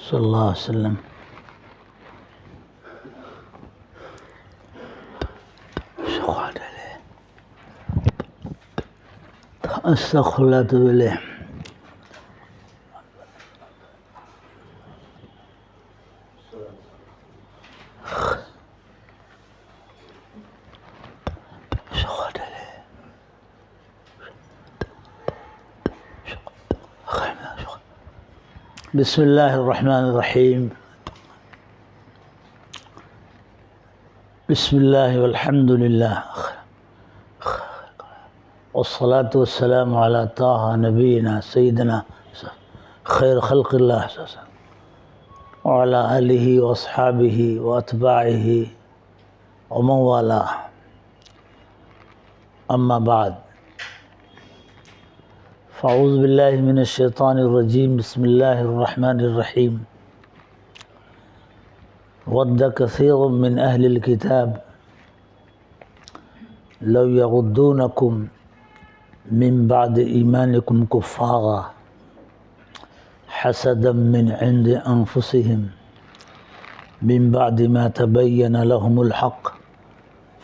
صلی اللہ علیہ وسلم. استغفر اللہ واتوب الیہ. بسم اللہ الرحمن الرحیم. بسم اللہ والحمد للہ والصلاة والسلام علی طٰہٰ نبینا سیدنا خیر خلق اللہ وعلی آلہ واصحابہ واتباعہ ومن والاہ. اما بعد فاعوذ باللہ من الشیطان الرجیم. بسم اللہ الرحمن الرحیم. ود کثیر من اہل الکتاب لو یغدونکم من بعد ایمانکم کفارا حسدا من عند انفسهم من بعد ما تبین لهم الحق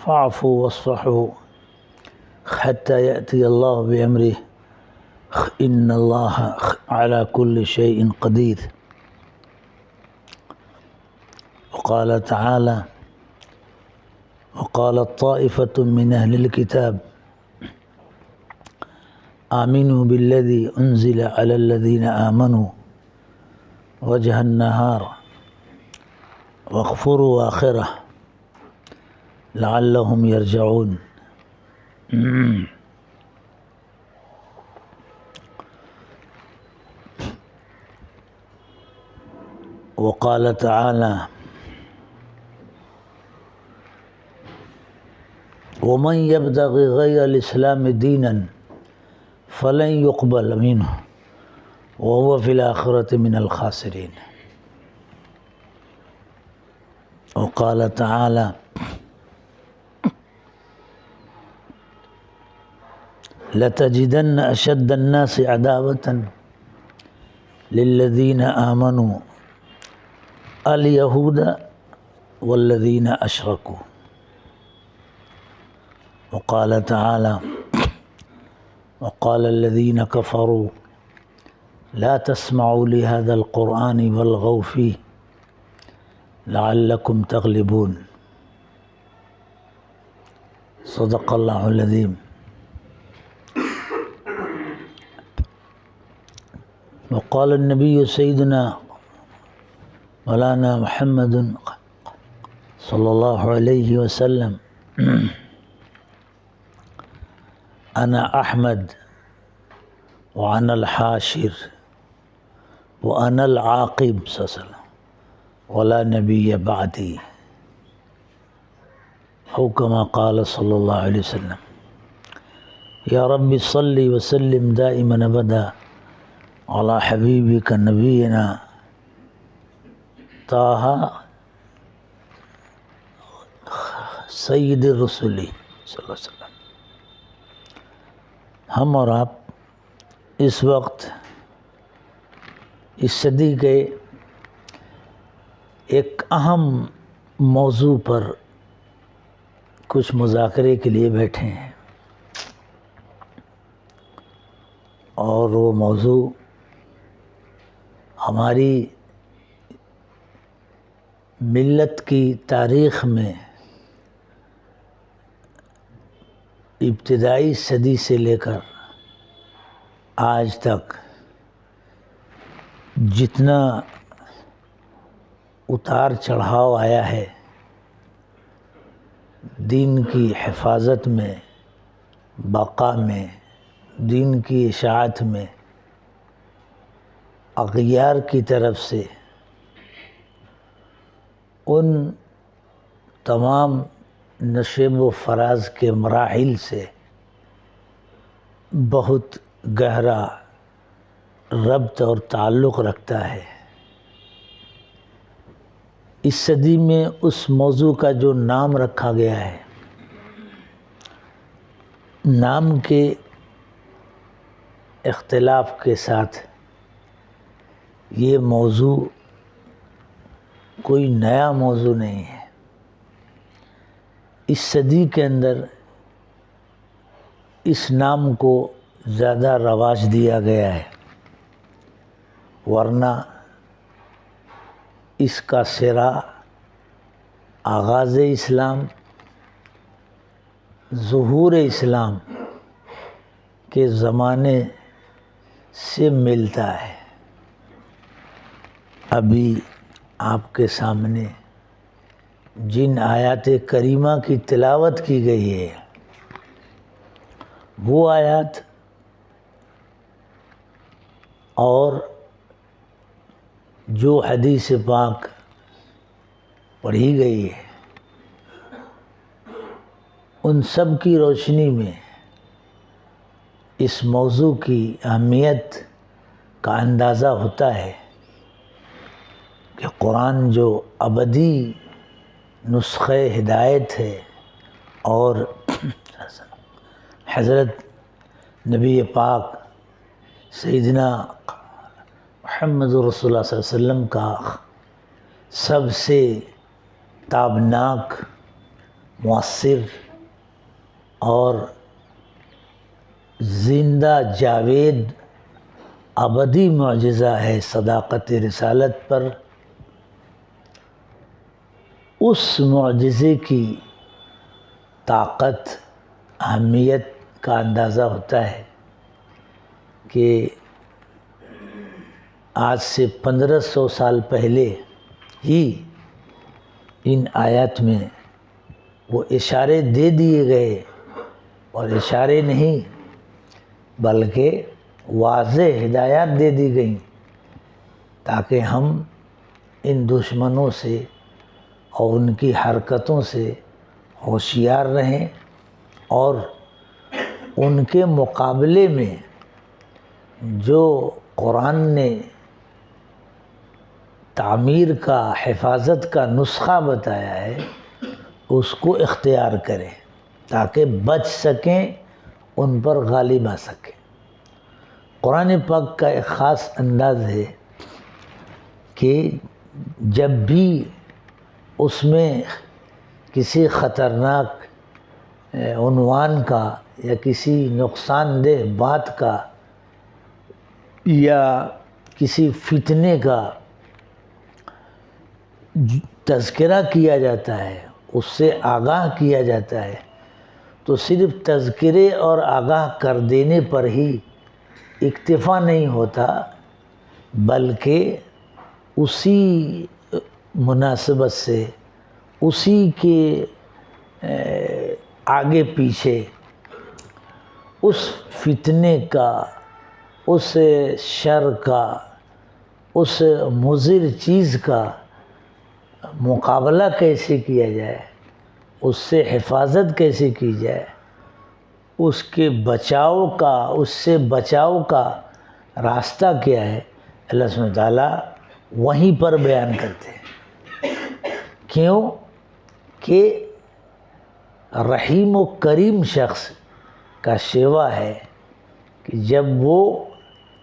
فاعفوا واصفحوا حتى یأتی اللہ بامرہ ان اللہ علی کل شیء قدیر. وقال تعالی وقالت طائفة من اہل الكتاب آمنوا بالذی انزل علی الذین آمنوا وجہ النہار واکفروا آخرہ لعلہم یرجعون. وقال تعالی ومن یبتغ غیر الاسلام دینا فلن يقبل منه وهو في الآخرة من الخاسرين. وقال تعالى لتجدن أشد الناس عداوة للذين آمنوا اليهود والذين أشركوا. وقال تعالى وقال الذين كفروا لا تسمعوا لهذا القرآن والغوا فيه لعلكم تغلبون. صدق اللہ العظیم. وقال النبي سيدنا مولانا محمد صلی اللہ علیہ وسلم انا احمد وانا الحاشر وانا العاقب صلی اللہ علیہ وسلم ولا نبی بعدی او کما قال صلی اللہ علیہ وسلم. یا رب صلی وسلم دائما ابدا علی حبیبک نبینا طٰہٰ سید الرسل صلی اللہ علیہ وسلم. ہم اور آپ اس وقت اس صدی کے ایک اہم موضوع پر کچھ مذاکرے کے لیے بیٹھے ہیں، اور وہ موضوع ہماری ملت کی تاریخ میں ابتدائی صدی سے لے کر آج تک جتنا اتار چڑھاؤ آیا ہے دین کی حفاظت میں، بقا میں، دین کی اشاعت میں، اغیار کی طرف سے ان تمام نشیب و فراز کے مراحل سے بہت گہرا ربط اور تعلق رکھتا ہے. اس صدی میں اس موضوع کا جو نام رکھا گیا ہے، نام کے اختلاف کے ساتھ یہ موضوع کوئی نیا موضوع نہیں ہے۔ اس صدی کے اندر اس نام کو زیادہ رواج دیا گیا ہے، ورنہ اس کا سرا آغاز اسلام، ظہور اسلام کے زمانے سے ملتا ہے۔ ابھی آپ کے سامنے جن آیات کریمہ کی تلاوت کی گئی ہے، وہ آیات اور جو حدیث پاک پڑھی گئی ہے، ان سب کی روشنی میں اس موضوع کی اہمیت کا اندازہ ہوتا ہے کہ قرآن جو ابدی نسخہ ہدایت ہے، اور حضرت نبی پاک سیدنا محمد رسول اللہ صلی اللہ علیہ وسلم کا سب سے تابناک، مؤثر اور زندہ جاوید ابدی معجزہ ہے صداقت رسالت پر، اس معجزے کی طاقت، اہمیت کا اندازہ ہوتا ہے کہ آج سے 1500 سال پہلے ہی ان آیات میں وہ اشارے دے دیے گئے، اور اشارے نہیں بلکہ واضح ہدایات دے دی گئیں تاکہ ہم ان دشمنوں سے اور ان کی حرکتوں سے ہوشیار رہیں، اور ان کے مقابلے میں جو قرآن نے تعمیر کا، حفاظت کا نسخہ بتایا ہے، اس کو اختیار کریں تاکہ بچ سکیں، ان پر غالب آ سکیں۔ قرآن پاک کا ایک خاص انداز ہے کہ جب بھی اس میں کسی خطرناک عنوان کا یا کسی نقصان دہ بات کا یا کسی فتنے کا تذکرہ کیا جاتا ہے، اس سے آگاہ کیا جاتا ہے، تو صرف تذکرے اور آگاہ کر دینے پر ہی اکتفا نہیں ہوتا، بلکہ اسی مناسبت سے، اسی کے آگے پیچھے اس فتنے کا، اس شر کا، اس مضر چیز کا مقابلہ کیسے کیا جائے، اس سے حفاظت کیسے کی جائے، اس کے بچاؤ کا، اس سے بچاؤ کا راستہ کیا ہے، اللہ سبحانہ تعالیٰ وہیں پر بیان کرتے ہیں۔ کیوں کہ رحیم و کریم شخص کا شیوا ہے کہ جب وہ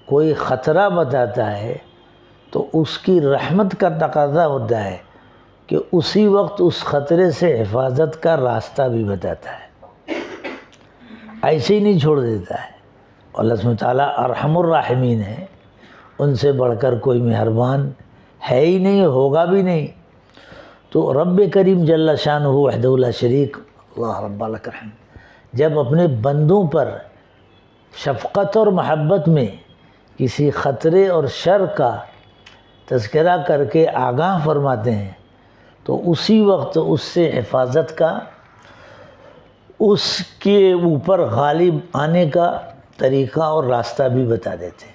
کوئی خطرہ بتاتا ہے تو اس کی رحمت کا تقاضا ہوتا ہے کہ اسی وقت اس خطرے سے حفاظت کا راستہ بھی بتاتا ہے، ایسے ہی نہیں چھوڑ دیتا ہے۔ اللہ سبحانہ تعالیٰ ارحم الراحمین ہے، ان سے بڑھ کر کوئی مہربان ہے ہی نہیں، ہوگا بھی نہیں۔ تو رب کریم جل شانہ وحدہ لا شریک، اللہ رب لک الحمد، جب اپنے بندوں پر شفقت اور محبت میں کسی خطرے اور شر کا تذکرہ کر کے آگاہ فرماتے ہیں تو اسی وقت اس سے حفاظت کا، اس کے اوپر غالب آنے کا طریقہ اور راستہ بھی بتا دیتے ہیں۔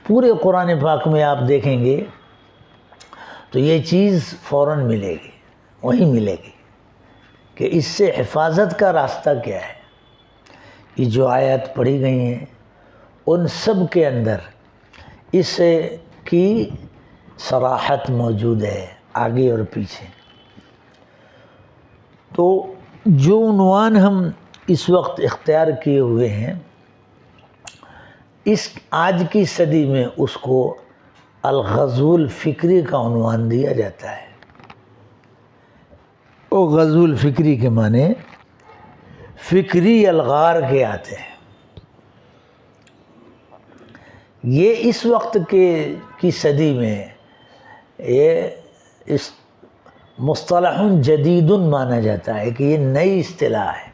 پورے قرآن پاک میں آپ دیکھیں گے تو یہ چیز فوراً ملے گی، وہیں ملے گی کہ اس سے حفاظت کا راستہ کیا ہے۔ یہ جو آیات پڑھی گئی ہیں ان سب کے اندر اس کی صراحت موجود ہے، آگے اور پیچھے۔ تو جو عنوان ہم اس وقت اختیار کیے ہوئے ہیں، اس آج کی صدی میں اس کو الغزو الفکری کا عنوان دیا جاتا ہے۔ وہ غزو الفکری کے معنی فکری الغار کے آتے ہیں۔ یہ اس وقت کی صدی میں یہ اس مصطلح جدید مانا جاتا ہے کہ یہ نئی اصطلاح ہے،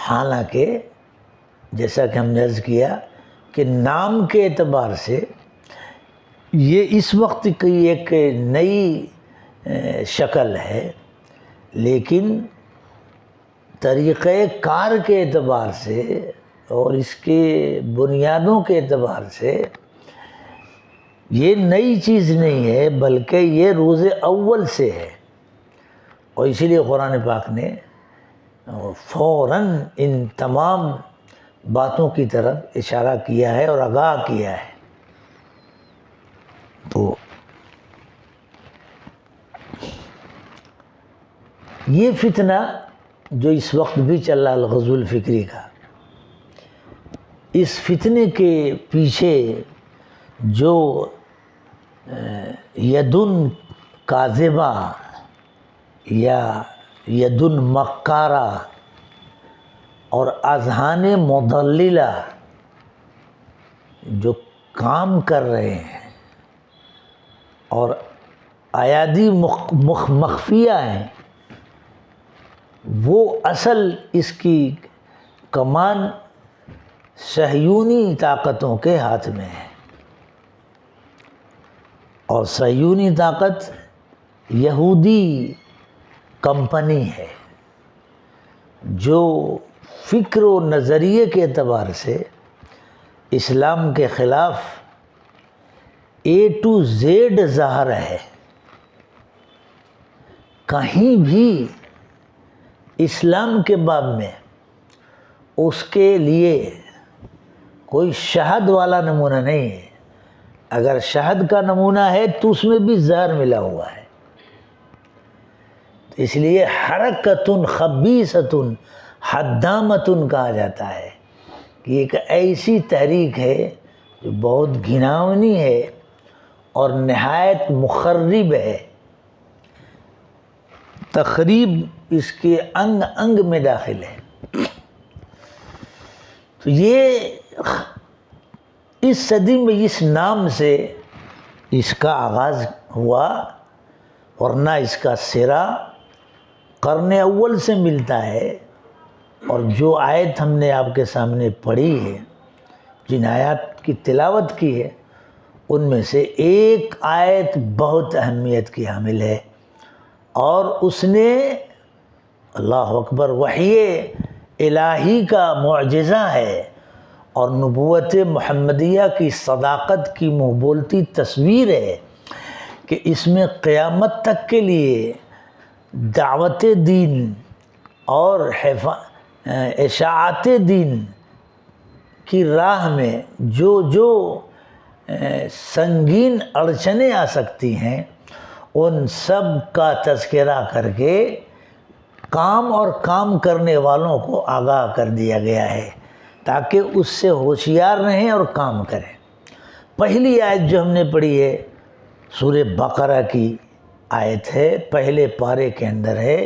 حالانکہ جیسا کہ ہم نے عرض کیا کہ نام کے اعتبار سے یہ اس وقت کی ایک نئی شکل ہے، لیکن طریقہ کار کے اعتبار سے اور اس کے بنیادوں کے اعتبار سے یہ نئی چیز نہیں ہے، بلکہ یہ روز اول سے ہے، اور اسی لیے قرآن پاک نے فوراً ان تمام باتوں کی طرف اشارہ کیا ہے اور آگاہ کیا ہے۔ تو یہ فتنہ جو اس وقت بھی چل رہا ہے الغزو الفکری کا، اس فتنے کے پیچھے جو یدن کاذبہ یا یدن مکارہ اور اذہان مضللہ جو کام کر رہے ہیں اور ایادی مخفیہ ہیں، وہ اصل اس کی کمان صہیونی طاقتوں کے ہاتھ میں ہے، اور صہیونی طاقت یہودی کمپنی ہے جو فکر و نظریے کے اعتبار سے اسلام کے خلاف A to Z ظاہر ہے۔ کہیں بھی اسلام کے باب میں اس کے لیے کوئی شہد والا نمونہ نہیں ہے، اگر شہد کا نمونہ ہے تو اس میں بھی زہر ملا ہوا ہے۔ اس لیے حرکت خبیثۃ حدامۃ کہا جاتا ہے کہ ایک ایسی تحریک ہے جو بہت گھناؤنی ہے اور نہایت مخرب ہے، تخریب اس کے انگ انگ میں داخل ہے۔ تو یہ اس صدی میں اس نام سے اس کا آغاز ہوا، ورنہ اس کا سرا قرن اول سے ملتا ہے، اور جو آیت ہم نے آپ کے سامنے پڑھی ہے، جن آیات کی تلاوت کی ہے، ان میں سے ایک آیت بہت اہمیت کی حامل ہے، اور اس نے اللہ اکبر وحی الہی کا معجزہ ہے اور نبوت محمدیہ کی صداقت کی منہ بولتی تصویر ہے کہ اس میں قیامت تک کے لیے دعوت دین اور اشاعت دین کی راہ میں جو سنگین اڑچنیں آ سکتی ہیں، ان سب کا تذکرہ کر کے کام اور کام کرنے والوں کو آگاہ کر دیا گیا ہے تاکہ اس سے ہوشیار رہیں اور کام کریں۔ پہلی آیت جو ہم نے پڑھی ہے سورہ بقرہ کی آیت ہے، پہلے پارے کے اندر ہے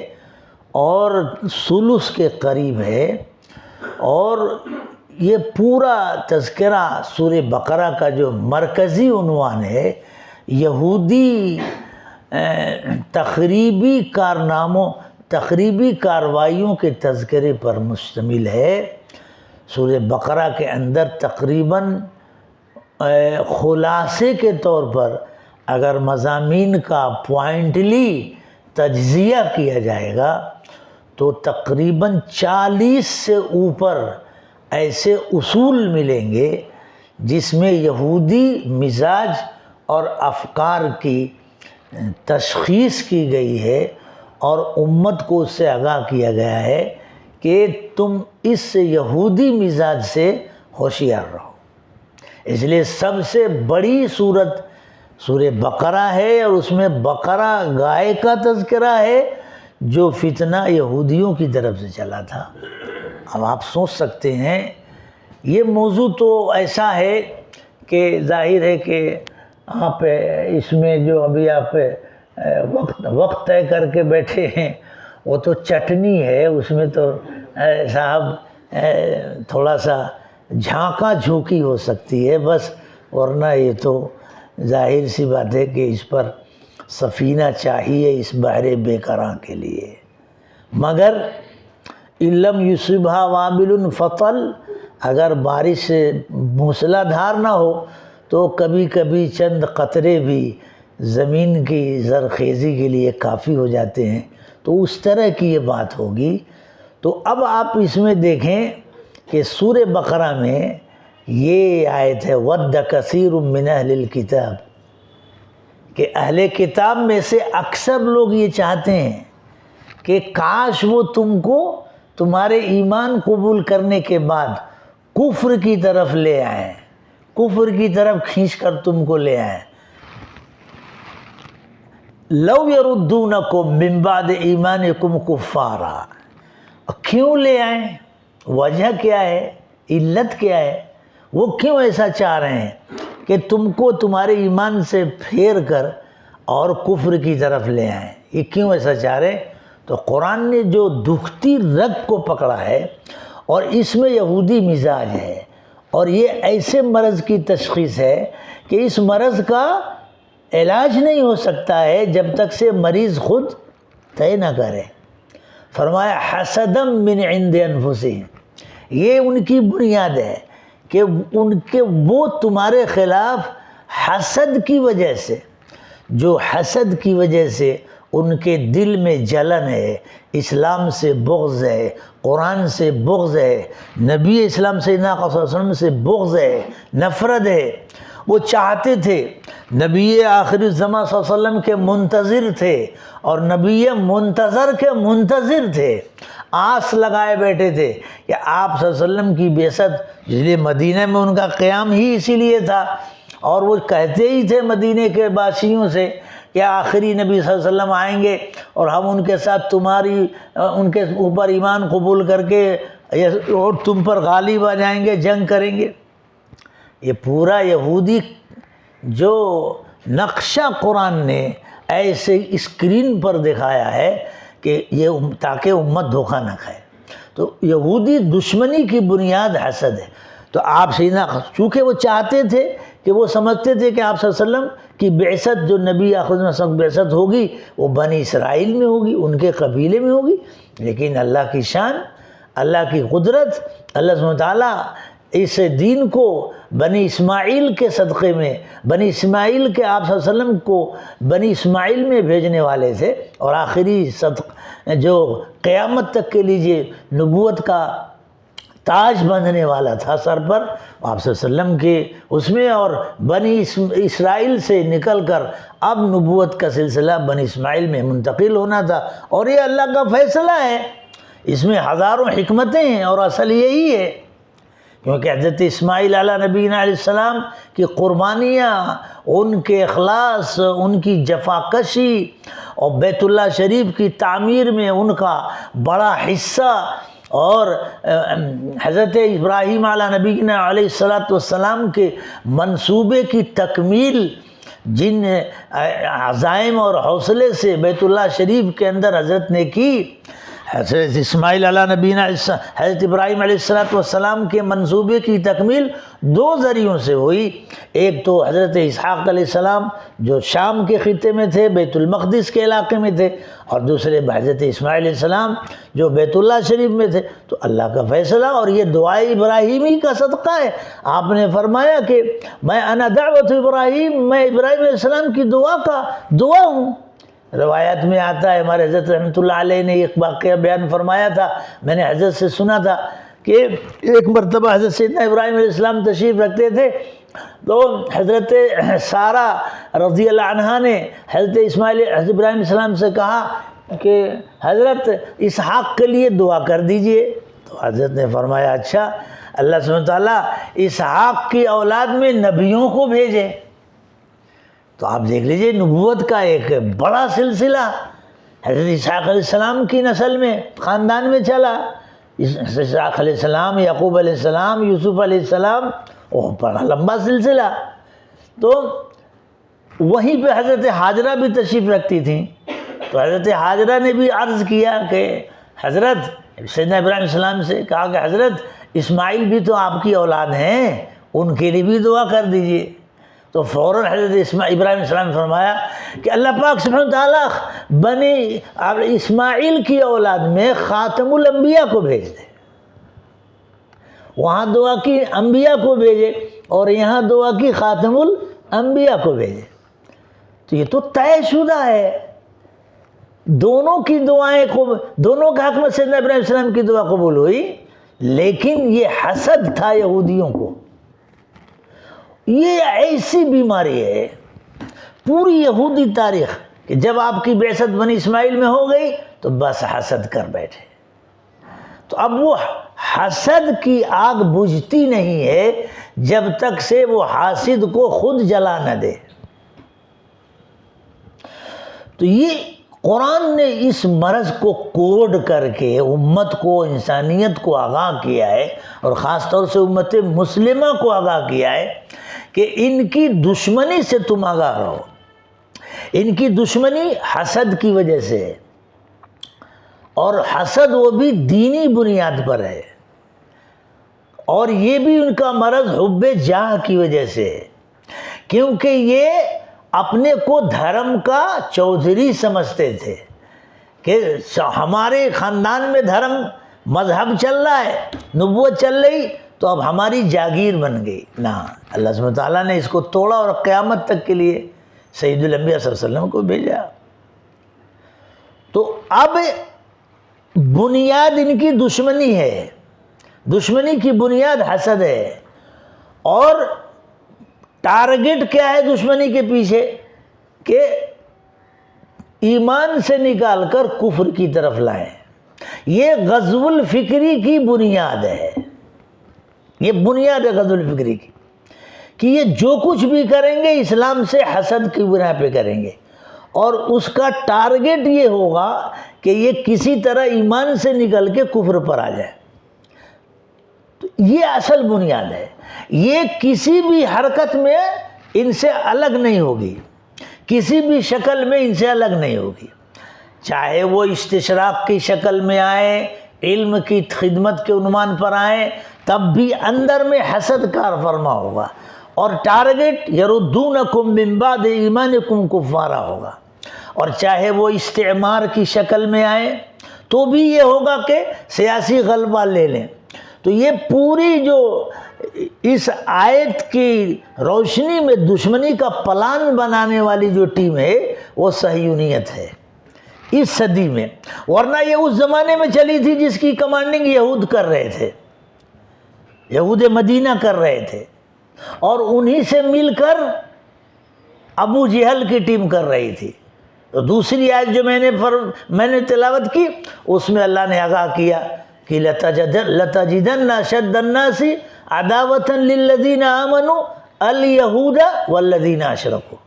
اور ثلث کے قریب ہے، اور یہ پورا تذکرہ سورہ بقرہ کا جو مرکزی عنوان ہے یہودی تخریبی کارروائیوں کے تذکرے پر مشتمل ہے۔ سورہ بقرہ کے اندر تقریباً خلاصے کے طور پر اگر مضامین کا پوائنٹلی تجزیہ کیا جائے گا تو تقریباً 40 سے اوپر ایسے اصول ملیں گے جس میں یہودی مزاج اور افکار کی تشخیص کی گئی ہے، اور امت کو اس سے آگاہ کیا گیا ہے کہ تم اس یہودی مزاج سے ہوشیار رہو۔ اس لیے سب سے بڑی سورت سورہ بقرہ ہے، اور اس میں بقرہ گائے کا تذکرہ ہے جو فتنہ یہودیوں کی طرف سے چلا تھا۔ اب آپ سوچ سکتے ہیں یہ موضوع تو ایسا ہے کہ ظاہر ہے کہ آپ اس میں جو ابھی آپ وقت طے کر کے بیٹھے ہیں وہ تو چٹنی ہے، اس میں تو صاحب تھوڑا سا جھانکا جھونکی ہو سکتی ہے بس، ورنہ یہ تو ظاہر سی بات ہے کہ اس پر سفینہ چاہیے اس بحر بے قراں کے لیے۔ مگر علم یصبھا وابل فطل، اگر بارش موسلا دھار نہ ہو تو کبھی کبھی چند قطرے بھی زمین کی زرخیزی کے لیے کافی ہو جاتے ہیں، تو اس طرح کی یہ بات ہوگی۔ تو اب آپ اس میں دیکھیں کہ سورہ بقرہ میں یہ آیت ہے وَدَّ كَثِيرٌ مِّنْ أَهْلِ الْكِتَابِ، کہ اہل کتاب میں سے اکثر لوگ یہ چاہتے ہیں کہ کاش وہ تم کو تمہارے ایمان قبول کرنے کے بعد کفر کی طرف لے آئیں، کفر کی طرف کھینچ کر تم کو لے آئیں۔ لَوْ يَرُدُّونَكُمْ مِنْ بَعْدِ إِيمَانِكُمْ كُفَّارًا، کیوں لے آئیں؟ وجہ کیا ہے؟ علت کیا ہے؟ وہ کیوں ایسا چاہ رہے ہیں کہ تم کو تمہارے ایمان سے پھیر کر اور کفر کی طرف لے آئیں؟ یہ کیوں ایسا چاہ رہے ہیں؟ تو قرآن نے جو دکھتی رگ کو پکڑا ہے اور اس میں یہودی مزاج ہے، اور یہ ایسے مرض کی تشخیص ہے کہ اس مرض کا علاج نہیں ہو سکتا ہے جب تک سے مریض خود طے نہ کرے۔ فرمایا حسدم من عند انفسہم، یہ ان کی بنیاد ہے کہ وہ تمہارے خلاف حسد کی وجہ سے، جو حسد کی وجہ سے ان کے دل میں جلن ہے، اسلام سے بغض ہے، قرآن سے بغض ہے، نبی اسلام سیدنا صلی اللہ علیہ وسلم سے بغض ہے، نفرت ہے۔ وہ چاہتے تھے، نبی آخر الزمان صلی اللہ علیہ وسلم کے منتظر تھے، اور نبی منتظر کے منتظر تھے، آس لگائے بیٹھے تھے کہ آپ صلی اللہ علیہ وسلم کی بعثت، اس لیے مدینہ میں ان کا قیام ہی اسی لیے تھا، اور وہ کہتے ہی تھے مدینہ کے باسیوں سے کہ آخری نبی صلی اللہ علیہ وسلم آئیں گے اور ہم ان کے ساتھ ان کے اوپر ایمان قبول کر کے اور تم پر غالب آ جائیں گے، جنگ کریں گے۔ یہ پورا یہودی جو نقشہ قرآن نے ایسے اسکرین پر دکھایا ہے کہ یہ تاکہ امت دھوکہ نہ کھائے۔ تو یہودی دشمنی کی بنیاد حسد ہے۔ تو آپ سیدنا، چونکہ وہ چاہتے تھے کہ وہ سمجھتے تھے کہ آپ صلی اللہ علیہ وسلم کی بعثت، جو نبی آخر الزمان بعثت ہوگی وہ بنی اسرائیل میں ہوگی، ان کے قبیلے میں ہوگی، لیکن اللہ کی شان، اللہ کی قدرت، اللہ سبحانہ وتعالیٰ اس دین کو بنی اسماعیل کے صدقے میں، بنی اسماعیل کے آپ صلی اللہ علیہ وسلم کو بنی اسماعیل میں بھیجنے والے تھے، اور آخری صدق جو قیامت تک کے لیجئے نبوت کا تاج بندھنے والا تھا سر پر، آپ صلی اللہ علیہ وسلم کے اس میں، اور بنی اسرائیل سے نکل کر اب نبوت کا سلسلہ بنی اسماعیل میں منتقل ہونا تھا، اور یہ اللہ کا فیصلہ ہے، اس میں ہزاروں حکمتیں ہیں، اور اصل یہی ہے کیونکہ حضرت اسماعیل علیہ نبینا علیہ السلام کی قربانیاں، ان کے اخلاص، ان کی جفاکشی اور بیت اللہ شریف کی تعمیر میں ان کا بڑا حصہ، اور حضرت ابراہیم علیہ نبینا علیہ السلام کے منصوبے کی تکمیل، جن عزائم اور حوصلے سے بیت اللہ شریف کے اندر حضرت نے کی، حضرت اسماعیل علیہ نبینا حضرت ابراہیم علیہ السلام کے منصوبے کی تکمیل دو ذریعوں سے ہوئی۔ ایک تو حضرت اسحاق علیہ السلام جو شام کے خطے میں تھے، بیت المقدس کے علاقے میں تھے، اور دوسرے حضرت اسماعیل علیہ السلام جو بیت اللہ شریف میں تھے۔ تو اللہ کا فیصلہ، اور یہ دعائے ابراہیمی کا صدقہ ہے۔ آپ نے فرمایا کہ میں انا دعوت ابراہیم، میں ابراہیم علیہ السلام کی دعا ہوں۔ روایت میں آتا ہے، ہمارے حضرت رحمۃ اللہ علیہ نے ایک واقعہ بیان فرمایا تھا، میں نے حضرت سے سنا تھا کہ ایک مرتبہ حضرت سیدنا ابراہیم علیہ السلام تشریف رکھتے تھے، تو حضرت سارہ رضی اللہ عنہا نے حضرت حضرت ابراہیم علیہ السلام سے کہا کہ حضرت اسحاق کے لیے دعا کر دیجئے۔ تو حضرت نے فرمایا اچھا، اللہ سبحانہ وتعالیٰ اسحاق کی اولاد میں نبیوں کو بھیجے۔ تو آپ دیکھ لیجئے نبوت کا ایک بڑا سلسلہ حضرت اسحاق علیہ السلام کی نسل میں، خاندان میں چلا۔ حضرت اسحاق علیہ السلام، یعقوب علیہ السلام، یوسف علیہ السلام، وہ بڑا لمبا سلسلہ. تو وہیں پہ حضرت حاجرہ بھی تشریف رکھتی تھیں. تو حضرت حاجرہ نے بھی عرض کیا کہ حضرت سیدنا ابراہیم علیہ السلام سے کہا کہ حضرت اسماعیل بھی تو آپ کی اولاد ہیں, ان کے لیے بھی دعا کر دیجئے. تو فوراً حضرت ابراہیم علیہ السلام نے فرمایا کہ اللہ پاک سبحانہ وتعالیٰ بنی اسماعیل کی اولاد میں خاتم الانبیاء کو بھیج دے. وہاں دعا کی انبیاء کو بھیجے اور یہاں دعا کی خاتم الانبیاء کو بھیجے. تو یہ تو طے شدہ ہے. دونوں کی دعائیں دونوں کے حق میں سیدنا ابراہیم علیہ السلام کی دعا قبول ہوئی. لیکن یہ حسد تھا یہودیوں کو. یہ ایسی بیماری ہے پوری یہودی تاریخ کہ جب آپ کی بعثت بنی اسماعیل میں ہو گئی تو بس حسد کر بیٹھے. تو اب وہ حسد کی آگ بجھتی نہیں ہے جب تک سے وہ حاسد کو خود جلا نہ دے. تو یہ قرآن نے اس مرض کو کوڈ کر کے امت کو, انسانیت کو آگاہ کیا ہے, اور خاص طور سے امت مسلمہ کو آگاہ کیا ہے کہ ان کی دشمنی سے تم آگاہ رہو. ان کی دشمنی حسد کی وجہ سے ہے, اور حسد وہ بھی دینی بنیاد پر ہے, اور یہ بھی ان کا مرض حب جاہ کی وجہ سے ہے, کیونکہ یہ اپنے کو دھرم کا چودھری سمجھتے تھے کہ ہمارے خاندان میں دھرم مذہب چل رہا ہے, نبوت چل رہی, تو اب ہماری جاگیر بن گئی. نہ, اللہ سبحانہ تعالیٰ نے اس کو توڑا اور قیامت تک کے لیے سید الانبیاء صلی اللہ علیہ وسلم کو بھیجا. تو اب بنیاد ان کی دشمنی ہے, دشمنی کی بنیاد حسد ہے. اور ٹارگٹ کیا ہے دشمنی کے پیچھے کہ ایمان سے نکال کر کفر کی طرف لائیں. یہ غزو الفکری کی بنیاد ہے. یہ بنیاد ہے غزو الفکری کی کہ یہ جو کچھ بھی کریں گے اسلام سے حسد کی بنا پہ کریں گے, اور اس کا ٹارگٹ یہ ہوگا کہ یہ کسی طرح ایمان سے نکل کے کفر پر آ جائے. تو یہ اصل بنیاد ہے. یہ کسی بھی حرکت میں ان سے الگ نہیں ہوگی, کسی بھی شکل میں ان سے الگ نہیں ہوگی. چاہے وہ استشراق کی شکل میں آئے, علم کی خدمت کے عنوان پر آئیں, تب بھی اندر میں حسد کار فرما ہوگا, اور ٹارگٹ یردونکم من بعد ایمانکم کفارا ہوگا. اور چاہے وہ استعمار کی شکل میں آئے تو بھی یہ ہوگا کہ سیاسی غلبہ لے لیں. تو یہ پوری جو اس آیت کی روشنی میں دشمنی کا پلان بنانے والی جو ٹیم ہے وہ صہیونیت ہے اس صدی میں. ورنہ یہ اس زمانے میں چلی تھی جس کی کمانڈنگ یہود کر رہے تھے, یہود مدینہ کر رہے تھے, اور انہی سے مل کر ابو جہل کی ٹیم کر رہی تھی. تو دوسری آیت جو میں نے تلاوت کی اس میں اللہ نے آگاہ کیا کہ لَتَجِدَنَّ أَشَدَّ النَّاسِ عَدَاوَةً لِلَّذِينَ آمَنُوا الْيَهُودَ وَالَّذِينَ أَشْرَكُوا,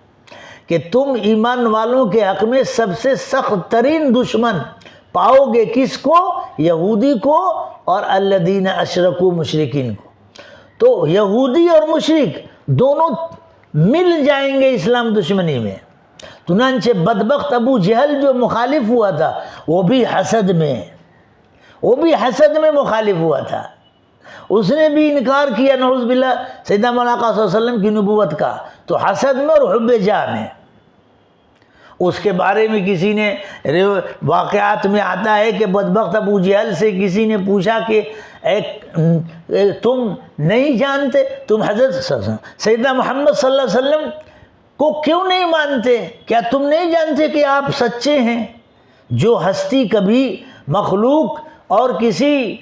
کہ تم ایمان والوں کے حق میں سب سے سخت ترین دشمن پاؤ گے کس کو؟ یہودی کو اور الذین اشرکوا مشرکین کو. تو یہودی اور مشرک دونوں مل جائیں گے اسلام دشمنی میں. چنانچہ بدبخت ابو جہل جو مخالف ہوا تھا وہ بھی حسد میں مخالف ہوا تھا. اس نے بھی انکار کیا نعوذ باللہ سیدنا مولانا صلی اللہ علیہ وسلم کی نبوت کا, تو حسد میں اور حب جاہ میں. اس کے بارے میں کسی نے واقعات میں آتا ہے کہ بدبخت ابو جہل سے کسی نے پوچھا کہ تم نہیں جانتے, تم حضرت سیدنا محمد صلی اللہ علیہ وسلم کو کیوں نہیں مانتے؟ کیا تم نہیں جانتے کہ آپ سچے ہیں؟ جو ہستی کبھی مخلوق اور کسی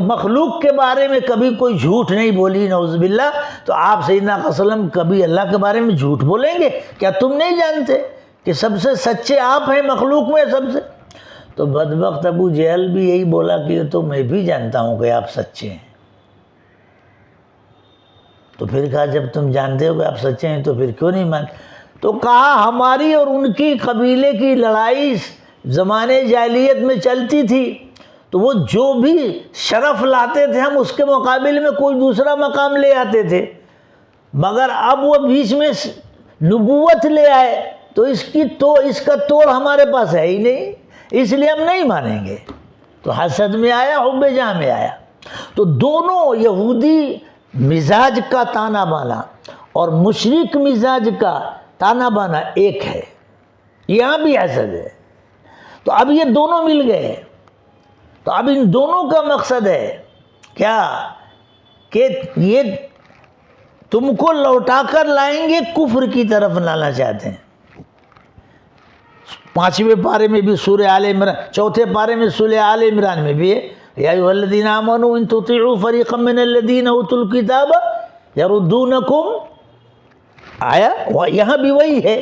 مخلوق کے بارے میں کبھی کوئی جھوٹ نہیں بولی نعوذ باللہ, تو آپ سیدنا صلی اللہ علیہ وسلم کبھی اللہ کے بارے میں جھوٹ بولیں گے؟ کیا تم نہیں جانتے کہ سب سے سچے آپ ہیں مخلوق میں سب سے؟ تو بدبخت ابو جہل بھی یہی بولا کہ تو میں بھی جانتا ہوں کہ آپ سچے ہیں. تو پھر کہا جب تم جانتے ہو کہ آپ سچے ہیں تو پھر کیوں نہیں مان؟ تو کہا ہماری اور ان کی قبیلے کی لڑائی زمانے جاہلیت میں چلتی تھی, تو وہ جو بھی شرف لاتے تھے ہم اس کے مقابل میں کوئی دوسرا مقام لے آتے تھے، مگر اب وہ بیچ میں نبوت لے آئے تو اس کا توڑ ہمارے پاس ہے ہی نہیں، اس لیے ہم نہیں مانیں گے۔ تو حسد میں آیا، حب جاں میں آیا۔ تو دونوں یہودی مزاج کا تانا بانا اور مشرک مزاج کا تانا بانا ایک ہے، یہاں بھی حسد ہے۔ تو اب یہ دونوں مل گئے، تو اب ان دونوں کا مقصد ہے کیا کہ یہ تم کو لوٹا کر لائیں گے، کفر کی طرف لانا چاہتے ہیں۔ 5ویں پارے میں بھی سورہ آل عمران، 4تھے پارے میں سورہ آل عمران میں بھی ہے، یا ایھا الذین آمنوا ان تطیعوا فریقا من الذین اوتوا الکتاب یردونکم، آیا یہاں بھی وہی ہے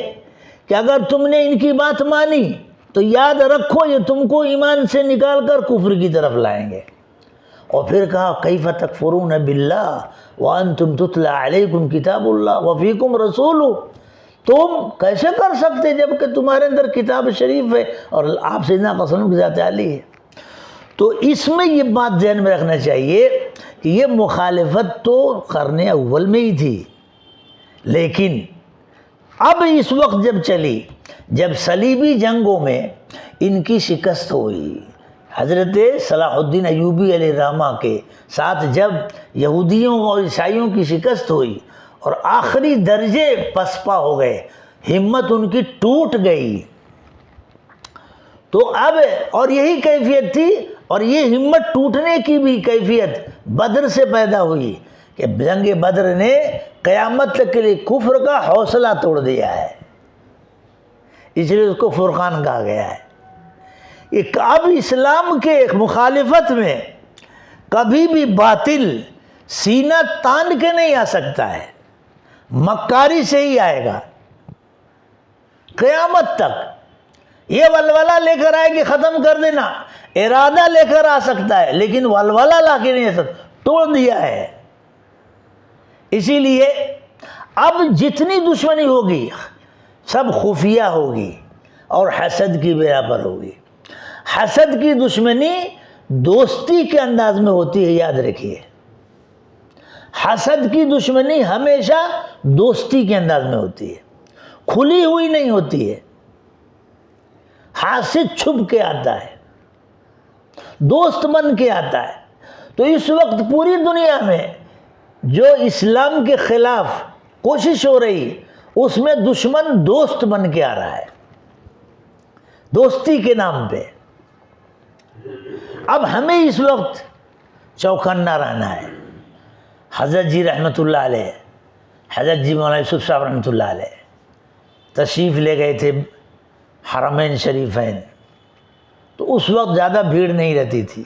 کہ اگر تم نے ان کی بات مانی تو یاد رکھو یہ تم کو ایمان سے نکال کر کفر کی طرف لائیں گے۔ اور پھر کہا کیف تکفرون باللہ وانتم تتلی علیکم کتاب اللہ وفیکم رسولہ، تم کیسے کر سکتے جب کہ تمہارے اندر کتاب شریف ہے اور آپ سیدنا قسم کی ذات علی ہے۔ تو اس میں یہ بات ذہن میں رکھنا چاہیے کہ یہ مخالفت تو قرن اول میں ہی تھی، لیکن اب اس وقت جب چلی، جب صلیبی جنگوں میں ان کی شکست ہوئی، حضرت صلاح الدین ایوبی علیہ الرحمہ کے ساتھ جب یہودیوں اور عیسائیوں کی شکست ہوئی اور آخری درجے پسپا ہو گئے، ہمت ان کی ٹوٹ گئی، تو اب اور یہی کیفیت تھی، اور یہ ہمت ٹوٹنے کی بھی کیفیت بدر سے پیدا ہوئی کہ جنگ بدر نے قیامت تک کے لیے کفر کا حوصلہ توڑ دیا ہے، اس لیے اس کو فرقان کہا گیا ہے۔ اب اسلام کے مخالفت میں کبھی بھی باطل سینہ تان کے نہیں آ سکتا ہے، مکاری سے ہی آئے گا قیامت تک۔ یہ ولولہ لے کر آئے کہ ختم کر دینا، ارادہ لے کر آ سکتا ہے لیکن ولولہ لا کے نہیں آ سکتا، توڑ دیا ہے۔ اسی لیے اب جتنی دشمنی ہوگی سب خفیہ ہوگی اور حسد کی بنا پر ہوگی۔ حسد کی دشمنی دوستی کے انداز میں ہوتی ہے، یاد رکھیے، حسد کی دشمنی ہمیشہ دوستی کے انداز میں ہوتی ہے، کھلی ہوئی نہیں ہوتی ہے، ہاتھ سے چھپ کے آتا ہے، دوست بن کے آتا ہے۔ تو اس وقت پوری دنیا میں جو اسلام کے خلاف کوشش ہو رہی، اس میں دشمن دوست بن کے آ رہا ہے، دوستی کے نام پہ۔ اب ہمیں اس وقت چوکنا رہنا ہے۔ حضرت جی رحمۃ اللہ علیہ، حضرت جی مولانا یوسف صاحب رحمۃ اللہ علیہ تشریف لے گئے تھے حرمین شریفین، تو اس وقت زیادہ بھیڑ نہیں رہتی تھی،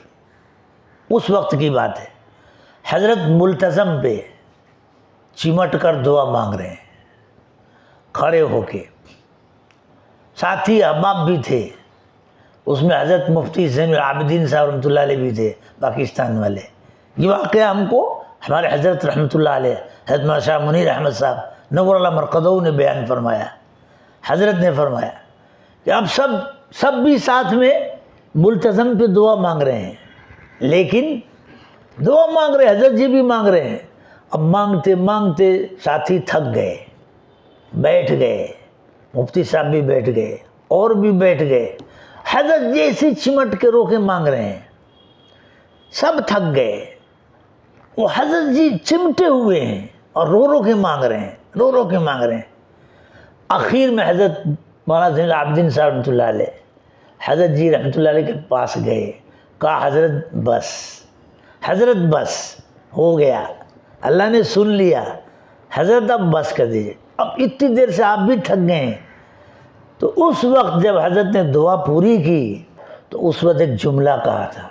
اس وقت کی بات ہے۔ حضرت ملتزم پہ چمٹ کر دعا مانگ رہے ہیں کھڑے ہو کے، ساتھی احباب بھی تھے، اس میں حضرت مفتی زین العابدین صاحب رحمۃ اللہ علیہ بھی تھے، پاکستان والے۔ یہ واقعہ ہم کو ہمارے حضرت رحمۃ اللہ علیہ، حضرت مولانا شاہ منیر احمد صاحب نور اللہ مرقدہ نے بیان فرمایا۔ حضرت نے فرمایا کہ اب سب بھی ساتھ میں ملتزم پہ دعا مانگ رہے ہیں، لیکن دعا مانگ رہے، حضرت جی بھی مانگ رہے ہیں، اب مانگتے مانگتے ساتھی تھک گئے، بیٹھ گئے، مفتی صاحب بھی بیٹھ گئے اور بھی بیٹھ گئے، حضرت جیسی چمٹ کے رو کے مانگ رہے ہیں، سب تھک گئے، وہ حضرت جی چمٹے ہوئے ہیں اور رو رو کے مانگ رہے ہیں، رو رو کے مانگ رہے ہیں۔ آخر میں حضرت مولانا زین العابدین صاحب رحمۃ اللہ علیہ حضرت جی رحمۃ اللہ علیہ کے پاس گئے، کہا حضرت بس، حضرت بس ہو گیا، اللہ نے سن لیا، حضرت اب بس کر دیجیے، اب اتنی دیر سے آپ بھی تھک گئے ہیں۔ تو اس وقت جب حضرت نے دعا پوری کی تو اس وقت ایک جملہ کہا تھا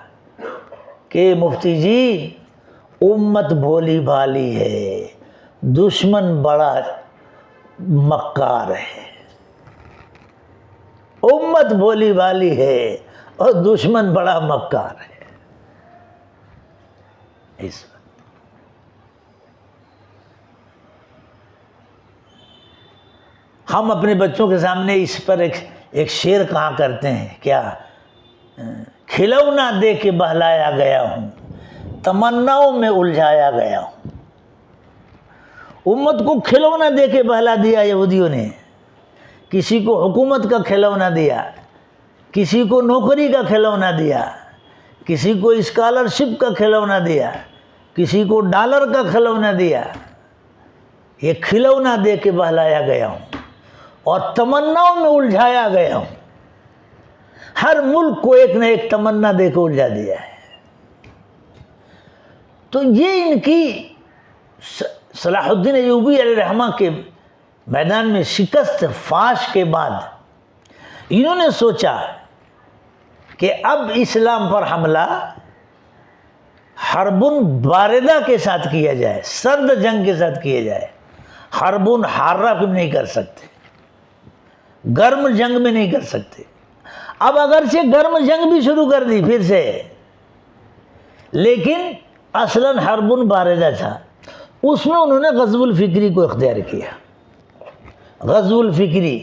کہ مفتی جی امت بھولی بھالی ہے، دشمن بڑا مکار ہے، امت بھولی بھالی ہے اور دشمن بڑا مکار ہے۔ اس وقت ہم اپنے بچوں کے سامنے اس پر ایک شعر کہا کرتے ہیں، کیا کھلونا دے کے بہلایا گیا ہوں، تمناؤں میں الجھایا گیا ہوں۔ امت کو کھلونا دے کے بہلا دیا یہودیوں نے، کسی کو حکومت کا کھلونا دیا، کسی کو نوکری کا کھلونا دیا، کسی کو اسکالرشپ کا کھلونا دیا، کسی کو ڈالر کا کھلونا دیا۔ یہ کھلونا دے کے بہلایا گیا ہوں اور تمناؤں میں الجھایا گیا ہوں۔ ہر ملک کو ایک نہ ایک تمنا دے کے الجھا دیا ہے۔ تو یہ ان کی صلاح الدین ایوبی علیہ الرحمہ کے میدان میں شکست فاش کے بعد انہوں نے سوچا کہ اب اسلام پر حملہ حربن باردہ کے ساتھ کیا جائے، سرد جنگ کے ساتھ کیا جائے۔ حربن حارہ بھی نہیں کر سکتے، گرم جنگ میں نہیں کر سکتے۔ اب اگرچہ گرم جنگ بھی شروع کر دی پھر سے، لیکن اصلاً حربن باردہ تھا۔ اس میں انہوں نے غزو الفکری کو اختیار کیا۔ غزو الفکری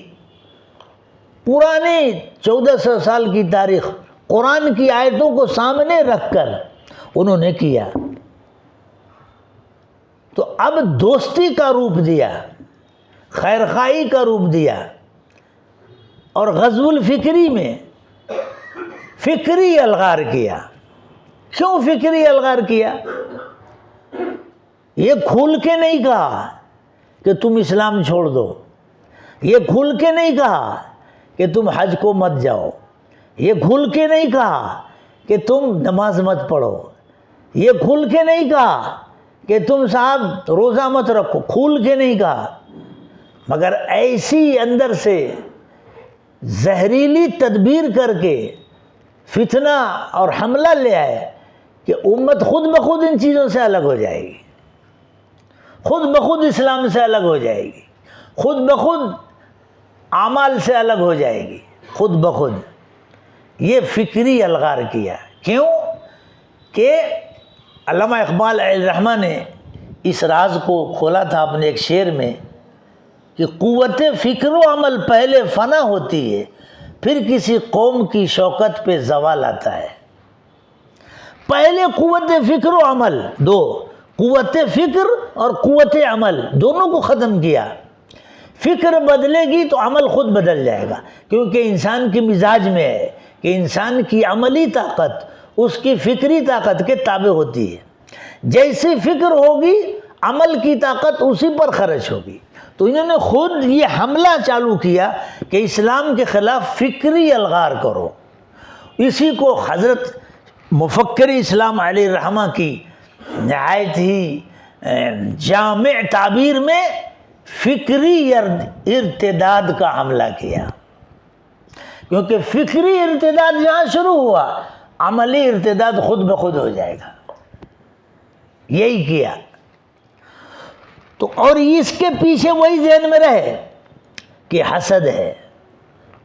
پرانی 1400 سال کی تاریخ، قرآن کی آیتوں کو سامنے رکھ کر انہوں نے کیا۔ تو اب دوستی کا روپ دیا، خیرخواہی کا روپ دیا، اور غزو الفکری میں فکری الغار کیا۔ کیوں فکری الغار کیا؟ یہ کھول کے نہیں کہا کہ تم اسلام چھوڑ دو، یہ کھول کے نہیں کہا کہ تم حج کو مت جاؤ، یہ کھول کے نہیں کہا کہ تم نماز مت پڑھو، یہ کھول کے نہیں کہا کہ تم صاحب روزہ مت رکھو، کھول کے نہیں کہا، مگر ایسی اندر سے زہریلی تدبیر کر کے فتنہ اور حملہ لے آئے کہ امت خود بخود ان چیزوں سے الگ ہو جائے گی، خود بخود اسلام سے الگ ہو جائے گی، خود بخود اعمال سے الگ ہو جائے گی، خود بخود۔ یہ فکری الغار کیا۔ کیوں کہ علامہ اقبال علیہ الرحمہ نے اس راز کو کھولا تھا اپنے ایک شعر میں کہ قوت فکر و عمل پہلے فنا ہوتی ہے، پھر کسی قوم کی شوکت پہ زوال آتا ہے۔ پہلے قوت فکر و عمل، دو، قوت فکر اور قوت عمل دونوں کو ختم کیا۔ فکر بدلے گی تو عمل خود بدل جائے گا، کیونکہ انسان کے مزاج میں ہے کہ انسان کی عملی طاقت اس کی فکری طاقت کے تابع ہوتی ہے۔ جیسی فکر ہوگی عمل کی طاقت اسی پر خرچ ہوگی۔ تو انہوں نے خود یہ حملہ چالو کیا کہ اسلام کے خلاف فکری الغار کرو۔ اسی کو حضرت مفکر اسلام علیہ الرحمہ کی نہایت ہی جامع تعبیر میں فکری ارتداد کا حملہ کیا، کیونکہ فکری ارتداد جہاں شروع ہوا عملی ارتداد خود بخود ہو جائے گا۔ یہی کیا۔ تو اور اس کے پیچھے وہی ذہن میں رہے کہ حسد ہے،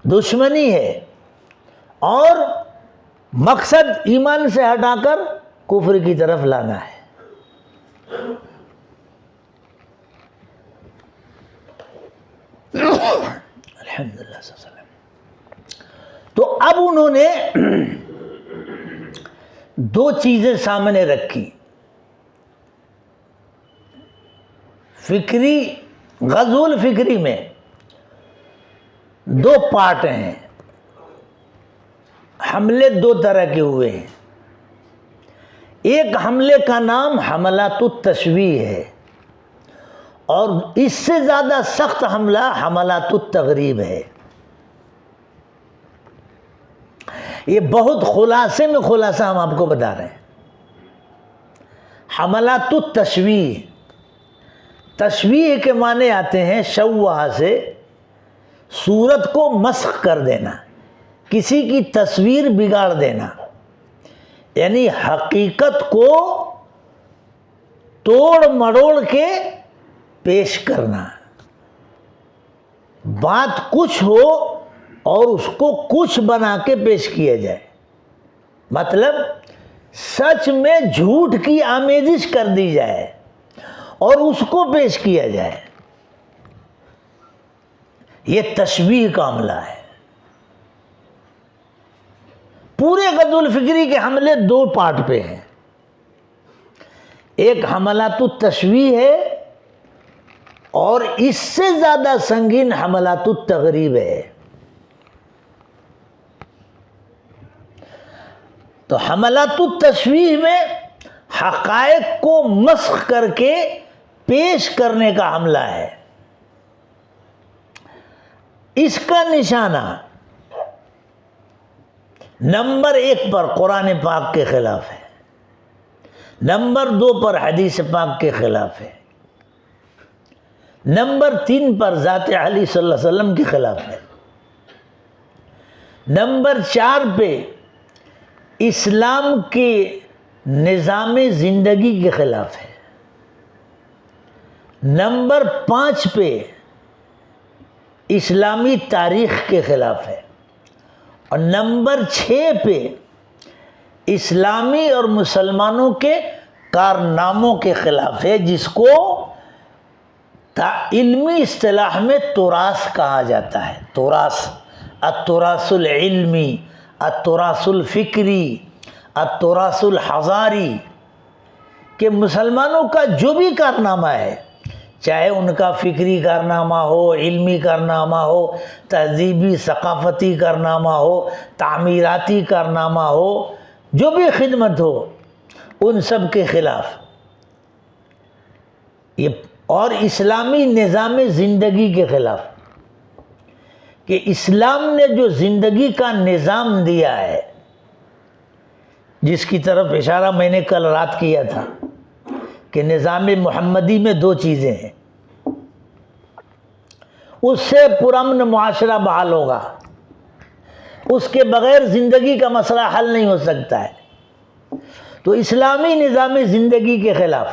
دشمنی ہے، اور مقصد ایمان سے ہٹا کر کفر کی طرف لانا ہے۔ الحمدللہ صلی اللہ علیہ وسلم۔ تو اب انہوں نے دو چیزیں سامنے رکھی۔ فکری غزو الفکری میں دو پارٹ ہیں، حملے دو طرح کے ہوئے ہیں۔ ایک حملے کا نام حملات التشویح ہے، اور اس سے زیادہ سخت حملہ حملات التغریب ہے۔ یہ بہت خلاصے میں خلاصہ ہم آپ کو بتا رہے ہیں۔ حملات التشویح، تشویح کے معنی آتے ہیں شوہ سے صورت کو مسخ کر دینا، کسی کی تصویر بگاڑ دینا، یعنی حقیقت کو توڑ مڑوڑ کے پیش کرنا۔ بات کچھ ہو اور اس کو کچھ بنا کے پیش کیا جائے، مطلب سچ میں جھوٹ کی آمیزش کر دی جائے اور اس کو پیش کیا جائے، یہ تشبیہ کا عملہ ہے۔ پورے غزو الفکری کے حملے دو پارٹ پہ ہیں، ایک حملات التشویح ہے اور اس سے زیادہ سنگین حملات التغریب ہے۔ تو حملات التشویح میں حقائق کو مسخ کر کے پیش کرنے کا حملہ ہے، اس کا نشانہ نمبر 1 پر قرآن پاک کے خلاف ہے، نمبر 2 پر حدیث پاک کے خلاف ہے، نمبر 3 پر ذات علی صلی اللہ علیہ وسلم کے خلاف ہے، نمبر 4 پہ اسلام کے نظام زندگی کے خلاف ہے، نمبر 5 پہ اسلامی تاریخ کے خلاف ہے، اور نمبر 6 پہ اسلامی اور مسلمانوں کے کارناموں کے خلاف ہے، جس کو علمی اصطلاح میں تراث کہا جاتا ہے۔ تراث، التراث العلمی، التراث الفکری، التراث الحضاری، کہ مسلمانوں کا جو بھی کارنامہ ہے، چاہے ان کا فکری کارنامہ ہو، علمی کارنامہ ہو، تہذیبی ثقافتی کارنامہ ہو، تعمیراتی کارنامہ ہو، جو بھی خدمت ہو، ان سب کے خلاف یہ، اور اسلامی نظام زندگی کے خلاف، کہ اسلام نے جو زندگی کا نظام دیا ہے، جس کی طرف اشارہ میں نے کل رات کیا تھا کہ نظام محمدی میں 2 چیزیں ہیں، اس سے پرامن معاشرہ بحال ہوگا، اس کے بغیر زندگی کا مسئلہ حل نہیں ہو سکتا ہے۔ تو اسلامی نظام زندگی کے خلاف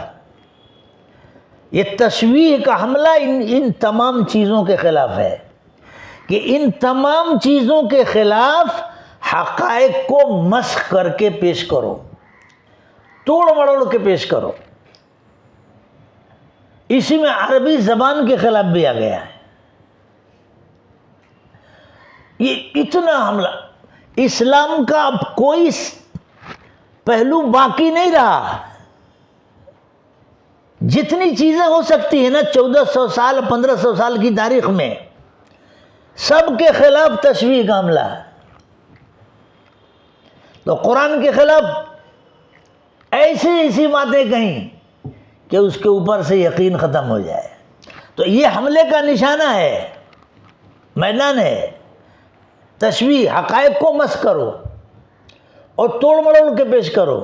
یہ تشویح کا حملہ ان تمام چیزوں کے خلاف ہے، کہ ان تمام چیزوں کے خلاف حقائق کو مسخ کر کے پیش کرو، توڑ مڑوڑ کے پیش کرو۔ اسی میں عربی زبان کے خلاف بھی آ گیا ہے۔ یہ اتنا حملہ، اسلام کا اب کوئی پہلو باقی نہیں رہا۔ جتنی چیزیں ہو سکتی ہیں نا 1400 سال 1500 سال کی تاریخ میں، سب کے خلاف تشویح کا حملہ ہے۔ تو قرآن کے خلاف ایسی باتیں کہیں کہ اس کے اوپر سے یقین ختم ہو جائے۔ تو یہ حملے کا نشانہ ہے، میدان ہے۔ تشویح، حقائق کو مسخ کرو اور توڑ مڑوڑ کے پیش کرو۔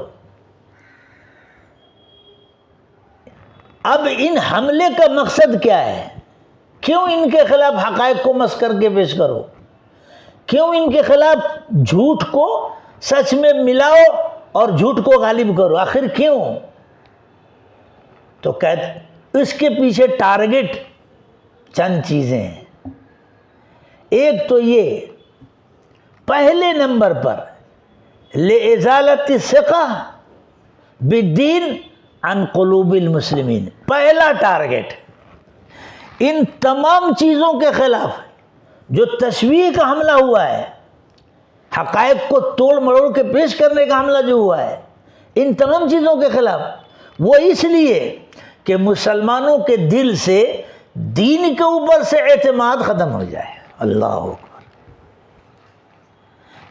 اب ان حملے کا مقصد کیا ہے؟ کیوں ان کے خلاف حقائق کو مسخ کر کے پیش کرو؟ کیوں ان کے خلاف جھوٹ کو سچ میں ملاؤ اور جھوٹ کو غالب کرو؟ آخر کیوں؟ تو اس کے پیچھے ٹارگٹ چند چیزیں ہیں۔ ایک تو یہ، پہلے نمبر پر لِإِزَالَةِ الثِّقَةِ بِالدِّينِ عن قلوب المسلمین، پہلا ٹارگٹ ان تمام چیزوں کے خلاف جو تشویح کا حملہ ہوا ہے، حقائق کو توڑ مڑوڑ کے پیش کرنے کا حملہ جو ہوا ہے، ان تمام چیزوں کے خلاف، وہ اس لیے کہ مسلمانوں کے دل سے دین کے اوپر سے اعتماد ختم ہو جائے۔ اللہ اکبر۔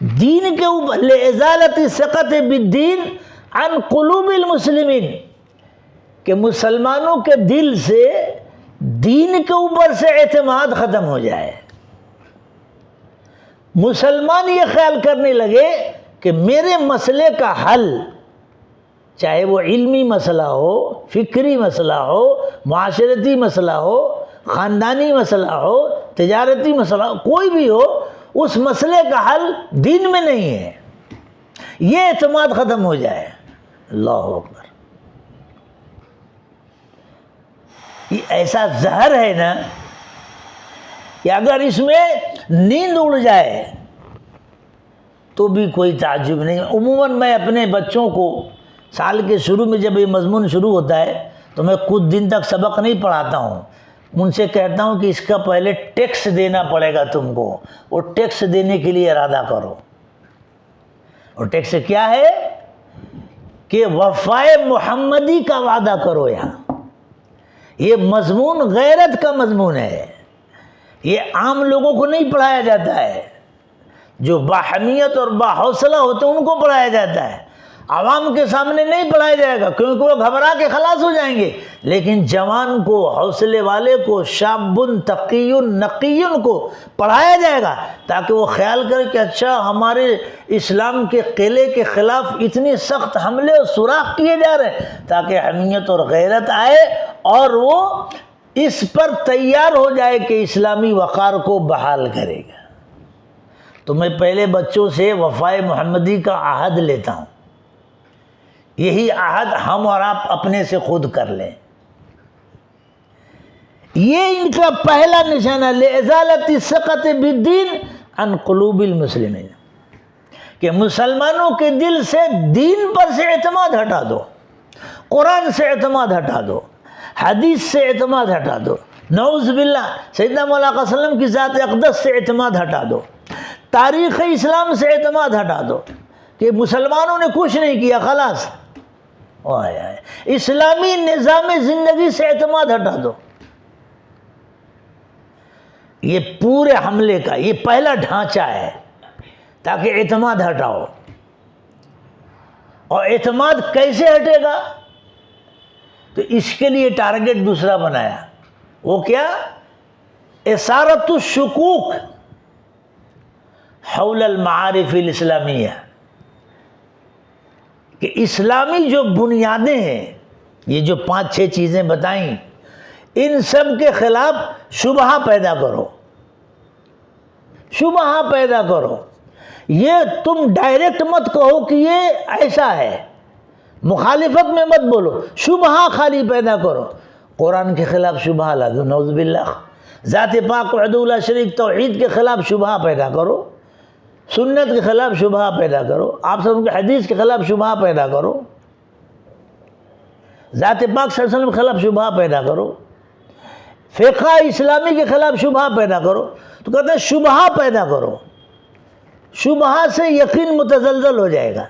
دین کے اوپر لِإِزَالَةِ الثِّقَةِ بِالدِّينِ عن قلوب المسلمین، کہ مسلمانوں کے دل سے دین کے اوپر سے اعتماد ختم ہو جائے۔ مسلمان یہ خیال کرنے لگے کہ میرے مسئلے کا حل، چاہے وہ علمی مسئلہ ہو، فکری مسئلہ ہو، معاشرتی مسئلہ ہو، خاندانی مسئلہ ہو، تجارتی مسئلہ ہو، کوئی بھی ہو، اس مسئلے کا حل دین میں نہیں ہے، یہ اعتماد ختم ہو جائے۔ اللہ اکبر۔ یہ ایسا زہر ہے نا کہ اگر اس میں نیند اڑ جائے تو بھی کوئی تعجب نہیں۔ عموماً میں اپنے بچوں کو سال کے شروع میں جب یہ مضمون شروع ہوتا ہے تو میں کچھ دن تک سبق نہیں پڑھاتا ہوں، ان سے کہتا ہوں کہ اس کا پہلے ٹیکس دینا پڑے گا تم کو، وہ ٹیکس دینے کے لیے ارادہ کرو۔ اور ٹیکس کیا ہے کہ وفائے محمدی کا وعدہ کرو. یہاں یہ مضمون غیرت کا مضمون ہے. یہ عام لوگوں کو نہیں پڑھایا جاتا ہے. جو باحمیت اور باحوصلہ ہوتے ہیں ان کو پڑھایا جاتا ہے. عوام کے سامنے نہیں پڑھایا جائے گا کیونکہ وہ گھبرا کے خلاص ہو جائیں گے. لیکن جوان کو، حوصلے والے کو، شاب تقی نقی کو پڑھایا جائے گا تاکہ وہ خیال کرے کہ اچھا ہمارے اسلام کے قلعے کے خلاف اتنے سخت حملے اور سوراخ کیے جا رہے ہیں، تاکہ حمیت اور غیرت آئے اور وہ اس پر تیار ہو جائے کہ اسلامی وقار کو بحال کرے گا. تو میں پہلے بچوں سے وفائے محمدی کا عہد لیتا ہوں. یہی عہد ہم اور آپ اپنے سے خود کر لیں. یہ ان کا پہلا نشانہ لِإِزَالَةِ السَّقَطِ بِالدِّينِ عَنْ قُلُوبِ الْمُسْلِمِينَ، کہ مسلمانوں کے دل سے دین پر سے اعتماد ہٹا دو، قرآن سے اعتماد ہٹا دو، حدیث سے اعتماد ہٹا دو، نعوذ باللہ سیدنا مولا صلی اللہ علیہ وسلم کی ذات اقدس سے اعتماد ہٹا دو، تاریخ اسلام سے اعتماد ہٹا دو کہ مسلمانوں نے کچھ نہیں کیا خلاص. اسلامی نظام زندگی سے اعتماد ہٹا دو. یہ پورے حملے کا یہ پہلا ڈھانچہ ہے تاکہ اعتماد ہٹاؤ. اور اعتماد کیسے ہٹے گا؟ تو اس کے لیے ٹارگٹ دوسرا بنایا. وہ کیا؟ اثارت الشکوک حول المعارف الاسلامیہ، کہ اسلامی جو بنیادیں ہیں، یہ جو 5-6 چیزیں بتائیں، ان سب کے خلاف شبہہ پیدا کرو. شبہہ پیدا کرو. یہ تم ڈائریکٹ مت کہو کہ یہ ایسا ہے، مخالفت میں مت بولو، شبہہ خالی پیدا کرو. قرآن کے خلاف شبہہ لا دو، نعوذ باللہ. ذات پاک وحدہ لا شریک توحید کے خلاف شبہہ پیدا کرو، سنت کے خلاف شبہہ پیدا کرو، آپ سب کے حدیث کے خلاف شبہہ پیدا کرو، ذات پاک صلی اللہ علیہ وسلم کے خلاف شبہہ پیدا کرو، فقہ اسلامی کے خلاف شبہہ پیدا کرو. تو کہتے ہیں شبہہ پیدا کرو. شبہہ سے یقین متزلزل ہو جائے گا.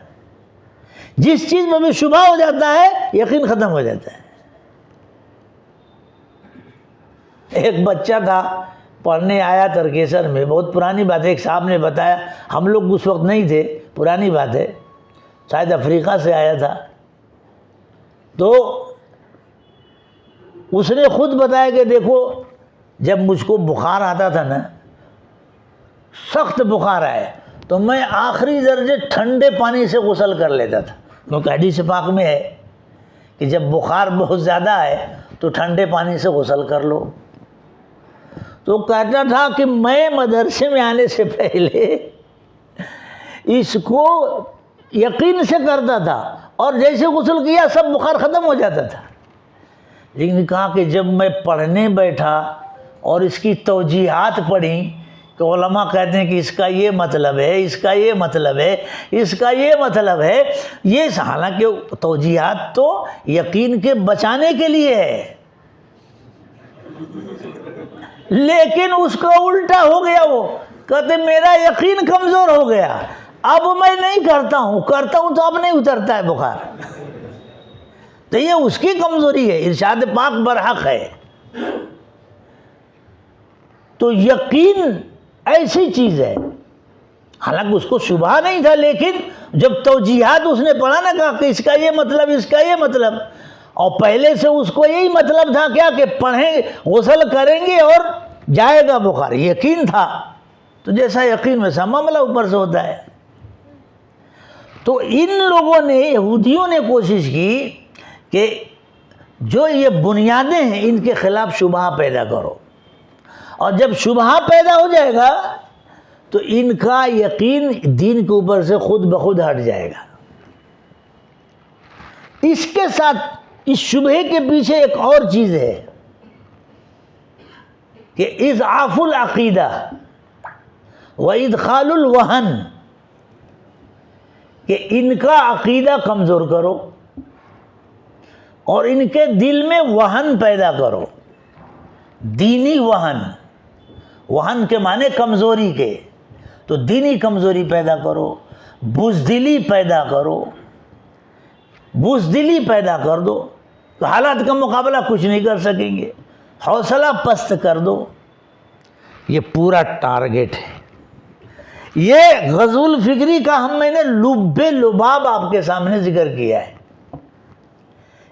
جس چیز میں بھی شبہہ ہو جاتا ہے یقین ختم ہو جاتا ہے. ایک بچہ تھا پڑھنے آیا ترکیسر میں، بہت پرانی بات ہے، ایک صاحب نے بتایا، ہم لوگ اس وقت نہیں تھے، پرانی بات ہے، شاید افریقہ سے آیا تھا. تو اس نے خود بتایا کہ دیکھو جب مجھ کو بخار آتا تھا نا، سخت بخار آئے تو میں آخری درجے ٹھنڈے پانی سے غسل کر لیتا تھا، کیونکہ حدیث پاک میں ہے کہ جب بخار بہت زیادہ ہے تو ٹھنڈے پانی سے غسل کر لو. تو کہتا تھا کہ میں مدرسے میں آنے سے پہلے اس کو یقین سے کرتا تھا اور جیسے غسل کیا سب بخار ختم ہو جاتا تھا. لیکن کہا کہ جب میں پڑھنے بیٹھا اور اس کی توجیحات پڑھی کہ علماء کہتے ہیں کہ اس کا یہ مطلب ہے، اس کا یہ مطلب ہے، اس کا یہ مطلب ہے، یہ حالانکہ توجیحات تو یقین کے بچانے کے لیے ہے، لیکن اس کا الٹا ہو گیا. وہ کہتے میرا یقین کمزور ہو گیا، اب میں نہیں کرتا ہوں تو اب نہیں اترتا ہے بخار. تو یہ اس کی کمزوری ہے، ارشاد پاک برحق ہے. تو یقین ایسی چیز ہے، حالانکہ اس کو شبہ نہیں تھا، لیکن جب توجیحات اس نے پڑھا نا، کہا کہ اس کا یہ مطلب، اس کا یہ مطلب، اور پہلے سے اس کو یہی مطلب تھا کیا کہ پڑھیں غسل کریں گے اور جائے گا بخار، یقین تھا. تو جیسا یقین ویسا معاملہ اوپر سے ہوتا ہے. تو ان لوگوں نے، یہودیوں نے کوشش کی کہ جو یہ بنیادیں ہیں ان کے خلاف شبہہ پیدا کرو، اور جب شبہہ پیدا ہو جائے گا تو ان کا یقین دین کے اوپر سے خود بخود ہٹ جائے گا. اس کے ساتھ اس شبہے کے پیچھے ایک اور چیز ہے کہ اضعاف العقیدہ و ادخال الوہن، کہ ان کا عقیدہ کمزور کرو اور ان کے دل میں وہن پیدا کرو. دینی وہن، وہن کے معنی کمزوری کے، تو دینی کمزوری پیدا کرو، بزدلی پیدا کرو، بزدلی پیدا کر دو تو حالات کا مقابلہ کچھ نہیں کر سکیں گے، حوصلہ پست کر دو، یہ پورا ٹارگٹ ہے۔ یہ غزو الفکری کا میں نے لب لباب آپ کے سامنے ذکر کیا ہے،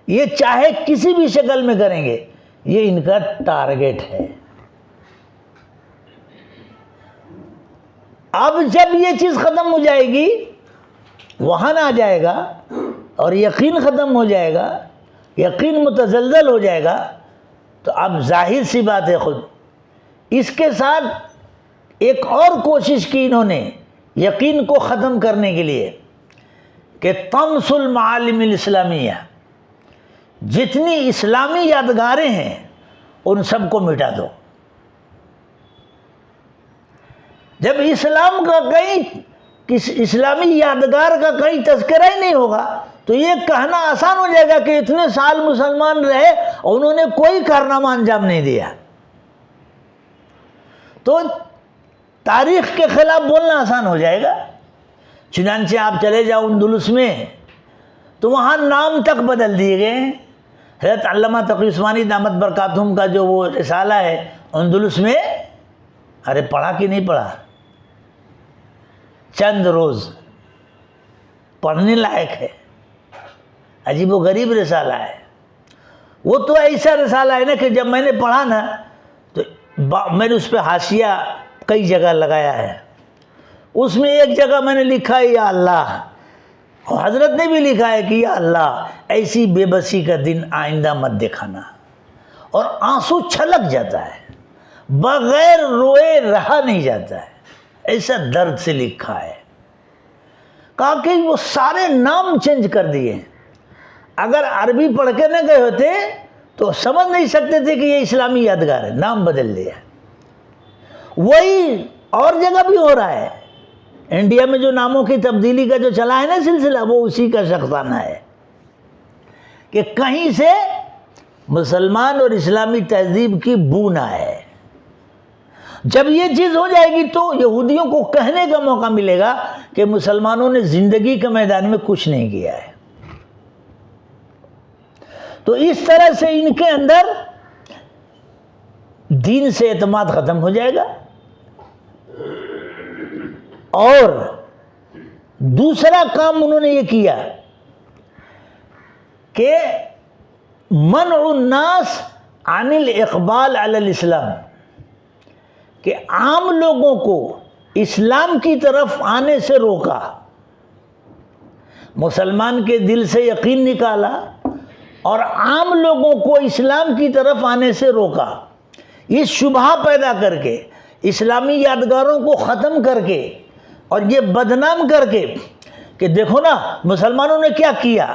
یہ چاہے کسی بھی شکل میں کریں گے، یہ ان کا ٹارگٹ ہے۔ اب جب یہ چیز ختم ہو جائے گی، وہاں آ جائے گا اور یقین ختم ہو جائے گا، یقین متزلزل ہو جائے گا، تو اب ظاہر سی بات ہے خود اس کے ساتھ ایک اور کوشش کی انہوں نے یقین کو ختم کرنے کے لیے کہ طمس المعالم الاسلامیہ، جتنی اسلامی یادگاریں ہیں ان سب کو مٹا دو۔ جب اسلام کا کہیں اسلامی یادگار کا کہیں تذکرہ ہی نہیں ہوگا تو یہ کہنا آسان ہو جائے گا کہ اتنے سال مسلمان رہے اور انہوں نے کوئی کارنامہ انجام نہیں دیا، تو تاریخ کے خلاف بولنا آسان ہو جائے گا۔ چنانچہ آپ چلے جاؤ اندلس میں تو وہاں نام تک بدل دیے گئے ہیں۔ حضرت علامہ تقی عثمانی دامت برکاتہم کا جو وہ رسالہ ہے اندلس میں، ارے پڑھا کہ نہیں پڑھا؟ چند روز پڑھنے لائق ہے، عجیب و غریب رسالہ ہے۔ وہ تو ایسا رسالہ ہے نا کہ جب میں نے پڑھا نا تو میں نے اس پہ حاشیہ کئی جگہ لگایا ہے۔ اس میں ایک جگہ میں نے لکھا ہے یا اللہ، اور حضرت نے بھی لکھا ہے کہ یا اللہ ایسی بے بسی کا دن آئندہ مت دکھانا، اور آنسو چھلک جاتا ہے، بغیر روئے رہا نہیں جاتا ہے، ایسا درد سے لکھا ہے۔ کہا کہ وہ سارے نام چینج کر دیے، اگر عربی پڑھ کے نہ گئے ہوتے تو سمجھ نہیں سکتے تھے کہ یہ اسلامی یادگار ہے، نام بدل دیا۔ وہی اور جگہ بھی ہو رہا ہے، انڈیا میں جو ناموں کی تبدیلی کا جو چلا ہے نا سلسلہ، وہ اسی کا شخصانہ ہے کہ کہیں سے مسلمان اور اسلامی تہذیب کی بو نہ ہے۔ جب یہ چیز ہو جائے گی تو یہودیوں کو کہنے کا موقع ملے گا کہ مسلمانوں نے زندگی کے میدان میں کچھ نہیں کیا ہے۔ تو اس طرح سے ان کے اندر دین سے اعتماد ختم ہو جائے گا۔ اور دوسرا کام انہوں نے یہ کیا کہ منع الناس عن الاقبال علی الاسلام، کہ عام لوگوں کو اسلام کی طرف آنے سے روکا، مسلمان کے دل سے یقین نکالا اور عام لوگوں کو اسلام کی طرف آنے سے روکا، یہ شبہہ پیدا کر کے اسلامی یادگاروں کو ختم کر کے اور یہ بدنام کر کے کہ دیکھو نا مسلمانوں نے کیا کیا،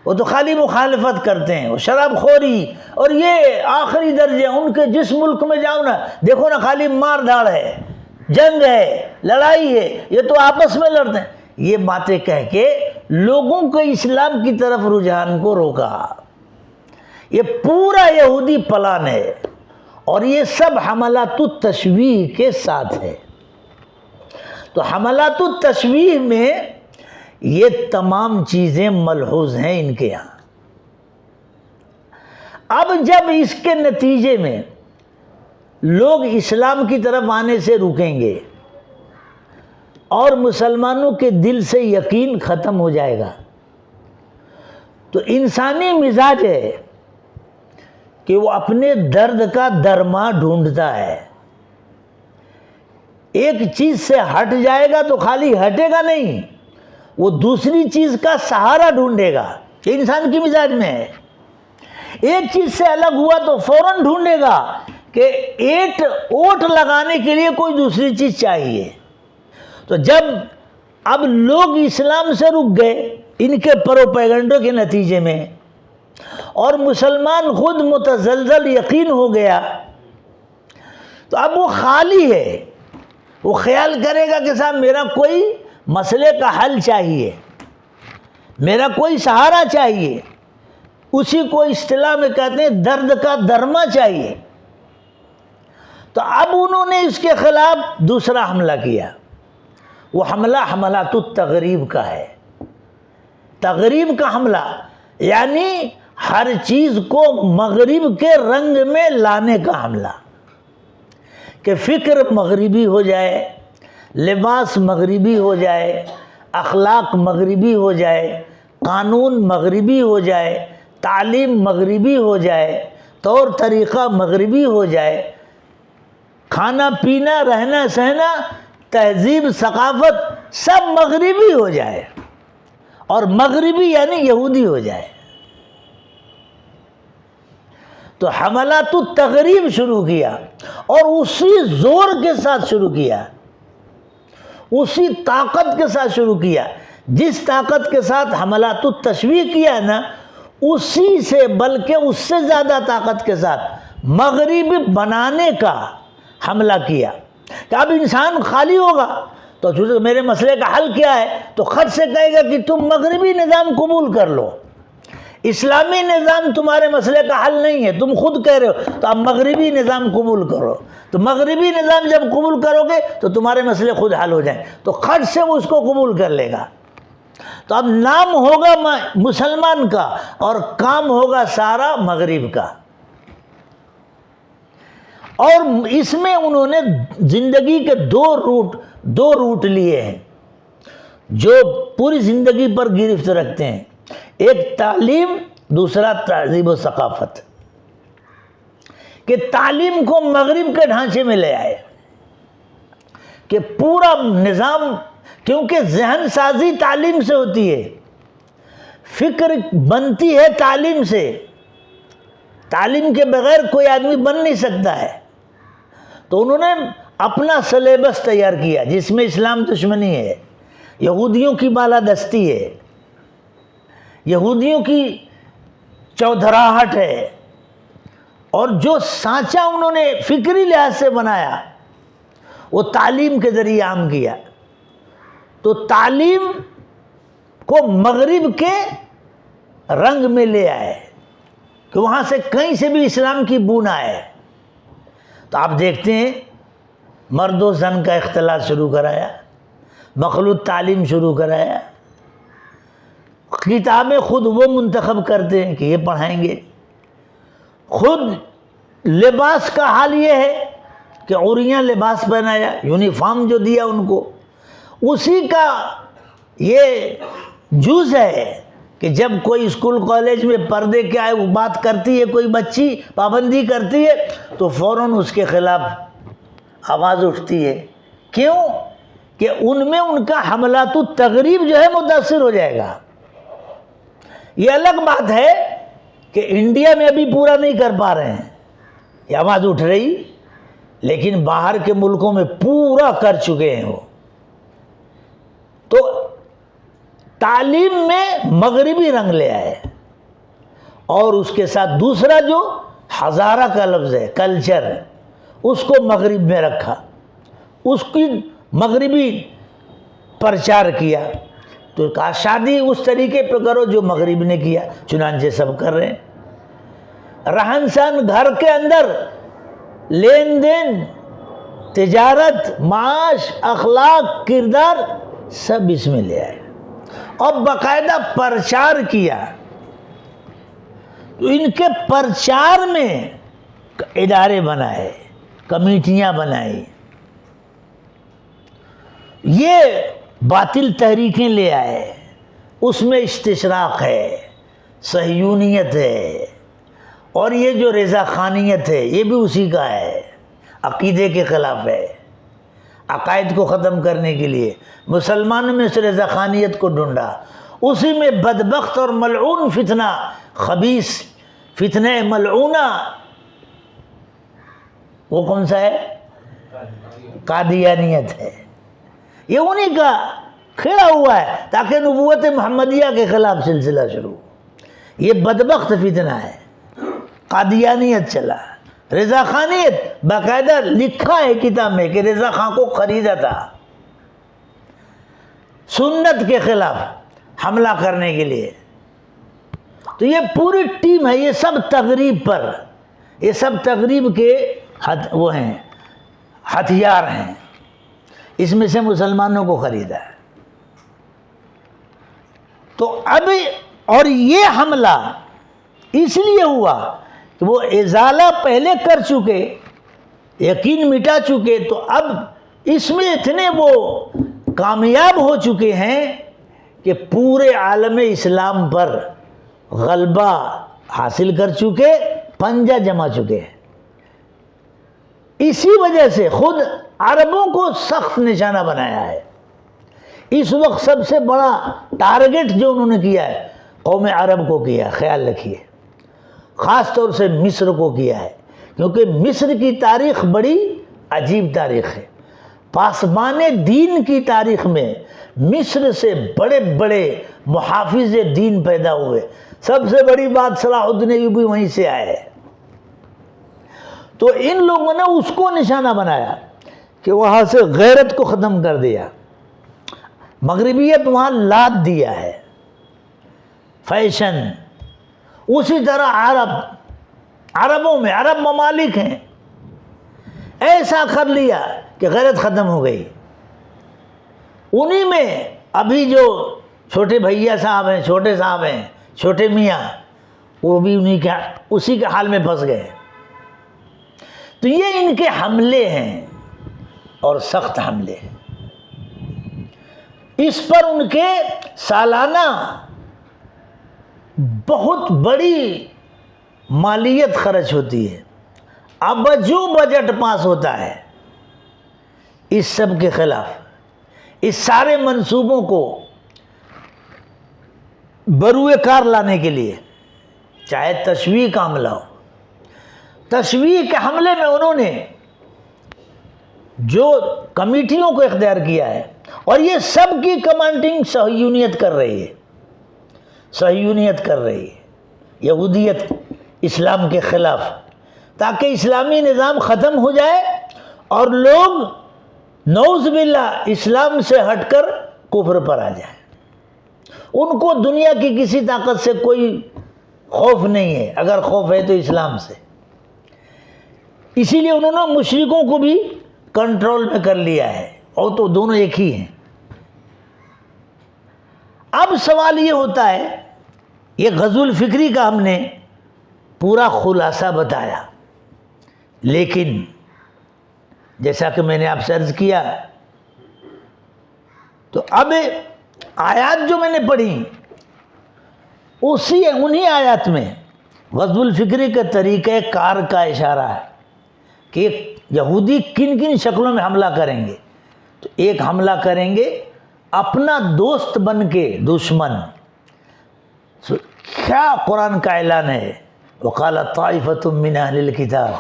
وہ تو خالی مخالفت کرتے ہیں، وہ شراب خوری اور یہ آخری درجے، ان کے جس ملک میں جاؤ نا دیکھو نا خالی مار دھاڑ ہے، جنگ ہے، لڑائی ہے، یہ تو آپس میں لڑتے ہیں، یہ باتیں کہہ کے لوگوں کو اسلام کی طرف رجحان کو روکا۔ یہ پورا یہودی پلان ہے اور یہ سب حملات التشویح کے ساتھ ہے۔ تو حملات التشویح میں یہ تمام چیزیں ملحوظ ہیں ان کے یہاں۔ اب جب اس کے نتیجے میں لوگ اسلام کی طرف آنے سے رکیں گے اور مسلمانوں کے دل سے یقین ختم ہو جائے گا، تو انسانی مزاج ہے کہ وہ اپنے درد کا درما ڈھونڈتا ہے۔ ایک چیز سے ہٹ جائے گا تو خالی ہٹے گا نہیں، وہ دوسری چیز کا سہارا ڈھونڈے گا، یہ انسان کی مزاج میں ہے۔ ایک چیز سے الگ ہوا تو فوراً ڈھونڈے گا کہ اوٹ لگانے کے لیے کوئی دوسری چیز چاہیے۔ تو جب اب لوگ اسلام سے رک گئے ان کے پروپیگنڈوں کے نتیجے میں، اور مسلمان خود متزلزل یقین ہو گیا، تو اب وہ خالی ہے، وہ خیال کرے گا کہ صاحب میرا کوئی مسئلے کا حل چاہیے، میرا کوئی سہارا چاہیے، اسی کو اصطلاح میں کہتے ہیں درد کا درما چاہیے۔ تو اب انہوں نے اس کے خلاف دوسرا حملہ کیا، وہ حملہ حملات التغریب کا ہے، تغریب کا حملہ، یعنی ہر چیز کو مغرب کے رنگ میں لانے کا حملہ، کہ فکر مغربی ہو جائے، لباس مغربی ہو جائے، اخلاق مغربی ہو جائے، قانون مغربی ہو جائے، تعلیم مغربی ہو جائے، طور طریقہ مغربی ہو جائے، کھانا پینا رہنا سہنا تہذیب ثقافت سب مغربی ہو جائے، اور مغربی یعنی یہودی ہو جائے، تو حملات التغریب شروع کیا، اور اسی زور کے ساتھ شروع کیا، اسی طاقت کے ساتھ شروع کیا، جس طاقت کے ساتھ حملات التشویق کیا ہے نا، اسی سے بلکہ اس سے زیادہ طاقت کے ساتھ مغرب بنانے کا حملہ کیا، کہ اب انسان خالی ہوگا تو میرے مسئلے کا حل کیا ہے، تو خط سے کہے گا کہ تم مغربی نظام قبول کر لو، اسلامی نظام تمہارے مسئلے کا حل نہیں ہے، تم خود کہہ رہے ہو، تو اب مغربی نظام قبول کرو، تو مغربی نظام جب قبول کرو گے تو تمہارے مسئلے خود حل ہو جائیں، تو خط سے وہ اس کو قبول کر لے گا، تو اب نام ہوگا مسلمان کا اور کام ہوگا سارا مغرب کا۔ اور اس میں انہوں نے زندگی کے دو روٹ لیے ہیں جو پوری زندگی پر گرفت رکھتے ہیں، ایک تعلیم، دوسرا تہذیب و ثقافت، کہ تعلیم کو مغرب کے ڈھانچے میں لے آئے، کہ پورا نظام، کیونکہ ذہن سازی تعلیم سے ہوتی ہے، فکر بنتی ہے تعلیم سے، تعلیم کے بغیر کوئی آدمی بن نہیں سکتا ہے، تو انہوں نے اپنا سلیبس تیار کیا جس میں اسلام دشمنی ہے، یہودیوں کی بالادستی ہے، یہودیوں کی چودھراہٹ ہے، اور جو سانچہ انہوں نے فکری لحاظ سے بنایا وہ تعلیم کے ذریعے عام کیا، تو تعلیم کو مغرب کے رنگ میں لے آئے کہ وہاں سے کہیں سے بھی اسلام کی بو نہ آئے، تو آپ دیکھتے ہیں مرد و زن کا اختلاط شروع کرایا، مخلوط تعلیم شروع کرایا، کتابیں خود وہ منتخب کرتے ہیں کہ یہ پڑھائیں گے، خود لباس کا حال یہ ہے کہ عریاں لباس پہنایا، یونیفارم جو دیا ان کو، اسی کا یہ جز ہے کہ جب کوئی اسکول کالج میں پردے کے آئے وہ بات کرتی ہے، کوئی بچی پابندی کرتی ہے تو فوراً اس کے خلاف آواز اٹھتی ہے، کیوں کہ ان میں ان کا حملات التغریب جو ہے متاثر ہو جائے گا۔ یہ الگ بات ہے کہ انڈیا میں ابھی پورا نہیں کر پا رہے ہیں، یہ آواز اٹھ رہی، لیکن باہر کے ملکوں میں پورا کر چکے ہیں وہ۔ تو تعلیم میں مغربی رنگ لے آئے، اور اس کے ساتھ دوسرا جو ہزارہ کا لفظ ہے، کلچر، اس کو مغرب میں رکھا، اس کی مغربی پرچار کیا، تو کہا شادی اس طریقے پہ کرو جو مغرب نے کیا، چنانچہ سب کر رہے ہیں، رہن سہن گھر کے اندر، لین دین، تجارت، معاش، اخلاق، کردار، سب اس میں لے آئے، اور باقاعدہ پرچار کیا، تو ان کے پرچار میں ادارے بنائے، کمیٹیاں بنائی، یہ باطل تحریکیں لے آئے، اس میں استشراق ہے، صہیونیت ہے، اور یہ جو رضا خانیت ہے یہ بھی اسی کا ہے، عقیدے کے خلاف ہے، عقائد کو ختم کرنے کے لیے مسلمانوں میں سے رضا خانیت کو ڈھونڈا، اسی میں بدبخت اور ملعون فتنہ، خبیث فتنہ ملعونہ، وہ کون سا ہے؟ قادیانیت ہے، یہ انہی کا کھڑا ہوا ہے تاکہ نبوت محمدیہ کے خلاف سلسلہ شروع، یہ بدبخت فتنہ ہے، قادیانیت چلا، رضا خانیت باقاعدہ لکھا ہے کتاب میں کہ رضا خان کو خریدا تھا سنت کے خلاف حملہ کرنے کے لیے، تو یہ پوری ٹیم ہے، یہ سب تغریب پر، یہ سب تغریب کے وہ ہیں، ہتھیار ہیں، اس میں سے مسلمانوں کو خریدا ہے. تو اب اور یہ حملہ اس لیے ہوا کہ وہ ازالہ پہلے کر چکے، یقین مٹا چکے، تو اب اس میں اتنے وہ کامیاب ہو چکے ہیں کہ پورے عالم اسلام پر غلبہ حاصل کر چکے، پنجہ جما چکے ہیں. اسی وجہ سے خود عربوں کو سخت نشانہ بنایا ہے. اس وقت سب سے بڑا ٹارگٹ جو انہوں نے کیا ہے قوم عرب کو کیا ہے، خیال رکھیے، خاص طور سے مصر کو کیا ہے، کیونکہ مصر کی تاریخ بڑی عجیب تاریخ ہے. پاسبان دین کی تاریخ میں مصر سے بڑے بڑے محافظ دین پیدا ہوئے. سب سے بڑی بات صلاح الدین ایوبی وہیں سے آئے ہیں. تو ان لوگوں نے اس کو نشانہ بنایا کہ وہاں سے غیرت کو ختم کر دیا، مغربیت وہاں لاد دیا ہے، فیشن. اسی طرح عربوں میں عرب ممالک ہیں، ایسا کر لیا کہ غیرت ختم ہو گئی. انہی میں ابھی جو چھوٹے بھیا صاحب ہیں، چھوٹے صاحب ہیں، چھوٹے میاں، وہ بھی اسی کے حال میں پھنس گئے. تو یہ ان کے حملے ہیں اور سخت حملے ہیں. اس پر ان کے سالانہ بہت بڑی مالیت خرچ ہوتی ہے، ابجو بجٹ پاس ہوتا ہے اس سب کے خلاف. اس سارے منصوبوں کو بروئے کار لانے کے لیے، چاہے تشویح کا حملہ ہو، تشویح کے حملے میں انہوں نے جو کمیٹیوں کو اختیار کیا ہے، اور یہ سب کی کمانڈنگ صہیونیت کر رہی ہے، صہیونیت کر رہی ہے، یہودیت اسلام کے خلاف، تاکہ اسلامی نظام ختم ہو جائے اور لوگ نعوذ باللہ اسلام سے ہٹ کر کفر پر آ جائیں. ان کو دنیا کی کسی طاقت سے کوئی خوف نہیں ہے، اگر خوف ہے تو اسلام سے. اسی لیے انہوں نے مشرکوں کو بھی کنٹرول میں کر لیا ہے، اور تو دونوں ایک ہی ہیں. اب سوال یہ ہوتا ہے، یہ غزو الفکری کا ہم نے پورا خلاصہ بتایا، لیکن جیسا کہ میں نے آپ سے عرض کیا، تو اب آیات جو میں نے پڑھی انہی آیات میں غزو الفکری کے طریقہ کار کا اشارہ ہے کہ یہودی کن کن شکلوں میں حملہ کریں گے. تو ایک حملہ کریں گے اپنا دوست بن کے دشمن. کیا قرآن کا اعلان ہے، وَقَالَ طَائِفَةٌ مِّنْ أَهْلِ الْكِتَابِ،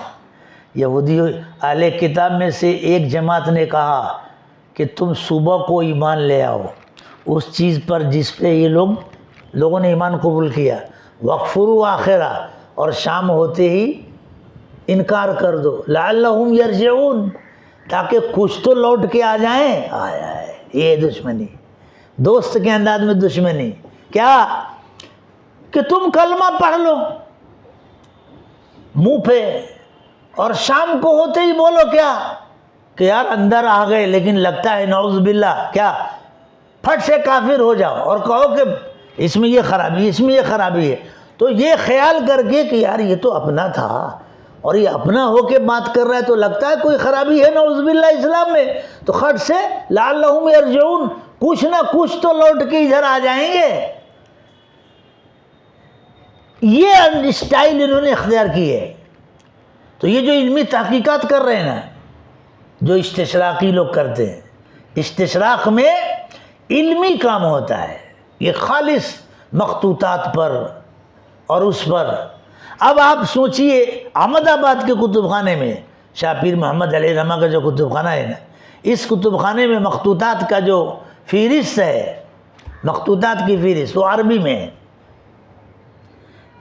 یہودی اہل کتاب میں سے ایک جماعت نے کہا کہ تم صبح کو ایمان لے آؤ اس چیز پر جس پہ یہ لوگوں نے ایمان قبول کیا، وَاكْفُرُوا آخرہ، اور شام ہوتے ہی انکار کر دو، لَعَلَّهُمْ يَرْجِعُونَ، تاکہ کچھ تو لوٹ کے آ جائیں. یہ دشمنی، دوست کے انداز میں دشمنی. کیا کہ تم کلمہ پڑھ لو منہ پہ، اور شام کو ہوتے ہی بولو کیا کہ یار اندر آ گئے، لیکن لگتا ہے نعوذ باللہ کیا پھٹ سے کافر ہو جاؤ، اور کہو کہ اس میں یہ خرابی، اس میں یہ خرابی ہے. تو یہ خیال کر کے کہ یار یہ تو اپنا تھا اور یہ اپنا ہو کے بات کر رہا ہے، تو لگتا ہے کوئی خرابی ہے نعوذ باللہ اسلام میں، تو خٹ سے لعلہم یرجعون، کچھ نہ کچھ تو لوٹ کے ادھر آ جائیں گے. یہ اسٹائل انہوں نے اختیار کی ہے. تو یہ جو علمی تحقیقات کر رہے ہیں نا، جو استشراقی لوگ کرتے ہیں، استشراق میں علمی کام ہوتا ہے، یہ خالص مخطوطات پر اور اس پر. اب آپ سوچئے احمد آباد کے کتب خانے میں، شاہ پیر محمد علیہ رحمہ کا جو کتب خانہ ہے نا، اس کتب خانے میں مخطوطات کا جو فہرست ہے، مخطوطات کی فہرست وہ عربی میں ہے.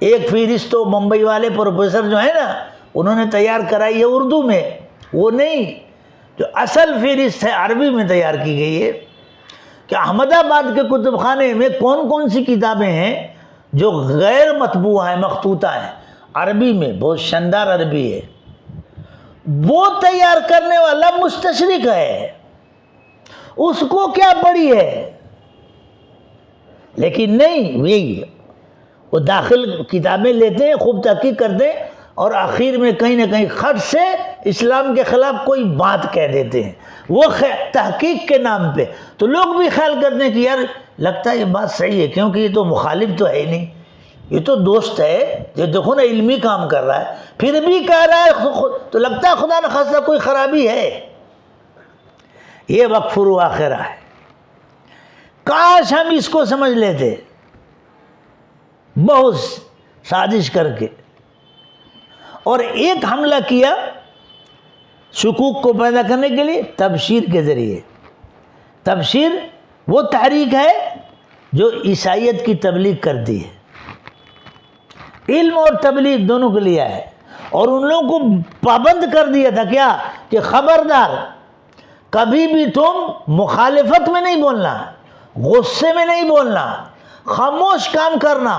ایک فہرست تو ممبئی والے پروفیسر جو ہیں نا انہوں نے تیار کرائی ہے اردو میں، وہ نہیں، جو اصل فہرست ہے عربی میں تیار کی گئی ہے کہ احمد آباد کے کتب خانے میں کون کون سی کتابیں ہیں جو غیر مطبوع ہیں، مخطوطہ ہیں، عربی میں، بہت شاندار عربی ہے. وہ تیار کرنے والا مستشرق ہے، اس کو کیا پڑی ہے، لیکن نہیں، وہی وہ داخل کتابیں لیتے ہیں، خوب تحقیق کرتے ہیں، اور آخر میں کہیں نہ کہیں خط سے اسلام کے خلاف کوئی بات کہہ دیتے ہیں، وہ تحقیق کے نام پہ۔ تو لوگ بھی خیال کرتے ہیں کہ یار لگتا ہے یہ بات صحیح ہے، کیونکہ یہ تو مخالف تو ہے ہی نہیں، یہ تو دوست ہے، یہ دیکھو نا علمی کام کر رہا ہے، پھر بھی کہہ رہا ہے، تو لگتا ہے خدا نخواستہ کوئی خرابی ہے۔ یہ وقفر آخرہ ہے۔ کاش ہم اس کو سمجھ لیتے، بہت سازش کر کے، اور ایک حملہ کیا شکوک کو پیدا کرنے کے لیے تبشیر کے ذریعے۔ تبشیر وہ تحریک ہے جو عیسائیت کی تبلیغ کرتی ہے، علم اور تبلیغ دونوں کے لیے ہے، اور ان لوگوں کو پابند کر دیا تھا کیا کہ خبردار کبھی بھی تم مخالفت میں نہیں بولنا، غصے میں نہیں بولنا، خاموش کام کرنا،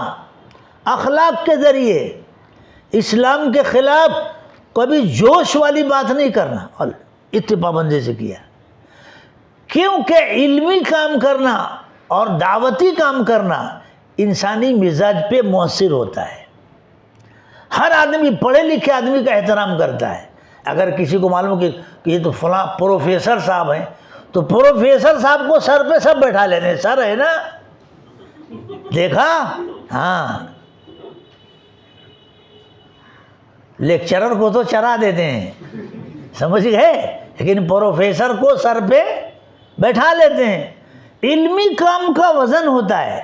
اخلاق کے ذریعے اسلام کے خلاف کبھی جوش والی بات نہیں کرنا، اور اتنی پابندی سے کیا، کیونکہ علمی کام کرنا اور دعوتی کام کرنا انسانی مزاج پہ مؤثر ہوتا ہے۔ ہر آدمی، پڑھے لکھے آدمی کا احترام کرتا ہے۔ اگر کسی کو معلوم کہ یہ تو فلاں پروفیسر صاحب ہیں، تو پروفیسر صاحب کو سر پہ سب بیٹھا لینے، سر ہے نا، دیکھا، ہاں، لیکچرر کو تو چرا دیتے ہیں، سمجھ گئے، لیکن پروفیسر کو سر پہ بیٹھا لیتے ہیں۔ علمی کام کا وزن ہوتا ہے،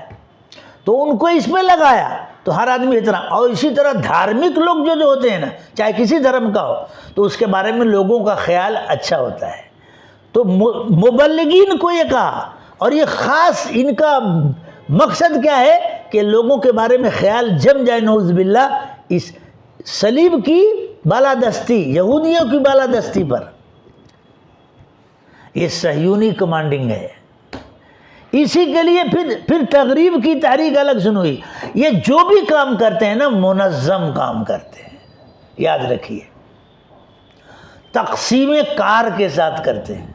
تو ان کو اس میں لگایا تو ہر آدمی احترام۔ اور اسی طرح دھارمک لوگ جو ہوتے ہیں نا، چاہے کسی دھرم کا ہو، تو اس کے بارے میں لوگوں کا خیال اچھا ہوتا ہے۔ تو مبلغین کو یہ کہا، اور یہ خاص ان کا مقصد کیا ہے کہ لوگوں کے بارے میں خیال جم جائے، نعوذ باللہ، اس صلیب کی بالادستی، یہودیوں کی بالادستی پر۔ یہ صہیونی کمانڈنگ ہے۔ اسی کے لیے پھر تغریب کی تحریک الگ سن ہوئی۔ یہ جو بھی کام کرتے ہیں نا، منظم کام کرتے ہیں، یاد رکھیے، تقسیم کار کے ساتھ کرتے ہیں،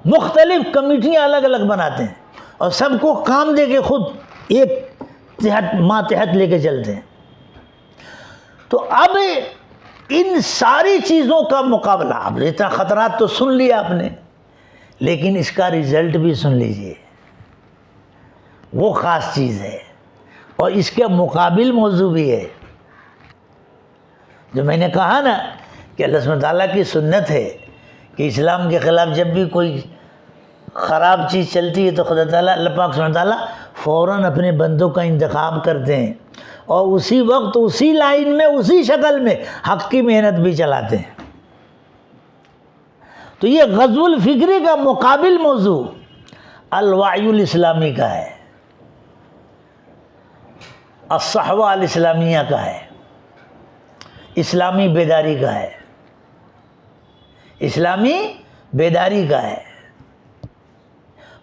مختلف کمیٹیاں الگ الگ بناتے ہیں، اور سب کو کام دے کے خود ایک ماتحت لے کے چلتے ہیں۔ تو اب ان ساری چیزوں کا مقابلہ، اب اتنا خطرات تو سن لیا آپ نے، لیکن اس کا رزلٹ بھی سن لیجئے، وہ خاص چیز ہے، اور اس کے مقابل موضوع بھی ہے۔ جو میں نے کہا نا کہ اللہ سبحانہ تعالیٰ کی سنت ہے کہ اسلام کے خلاف جب بھی کوئی خراب چیز چلتی ہے تو خدا تعالیٰ، اللہ پاک سبحانہ تعالیٰ فوراً اپنے بندوں کا انتخاب کرتے ہیں، اور اسی وقت، اسی لائن میں، اسی شکل میں حق کی محنت بھی چلاتے ہیں۔ تو یہ غزو الفکری کا مقابل موضوع الوعی الاسلامی کا ہے، الصحوہ الاسلامیہ کا ہے، اسلامی بیداری کا ہے، اسلامی بیداری کا ہے۔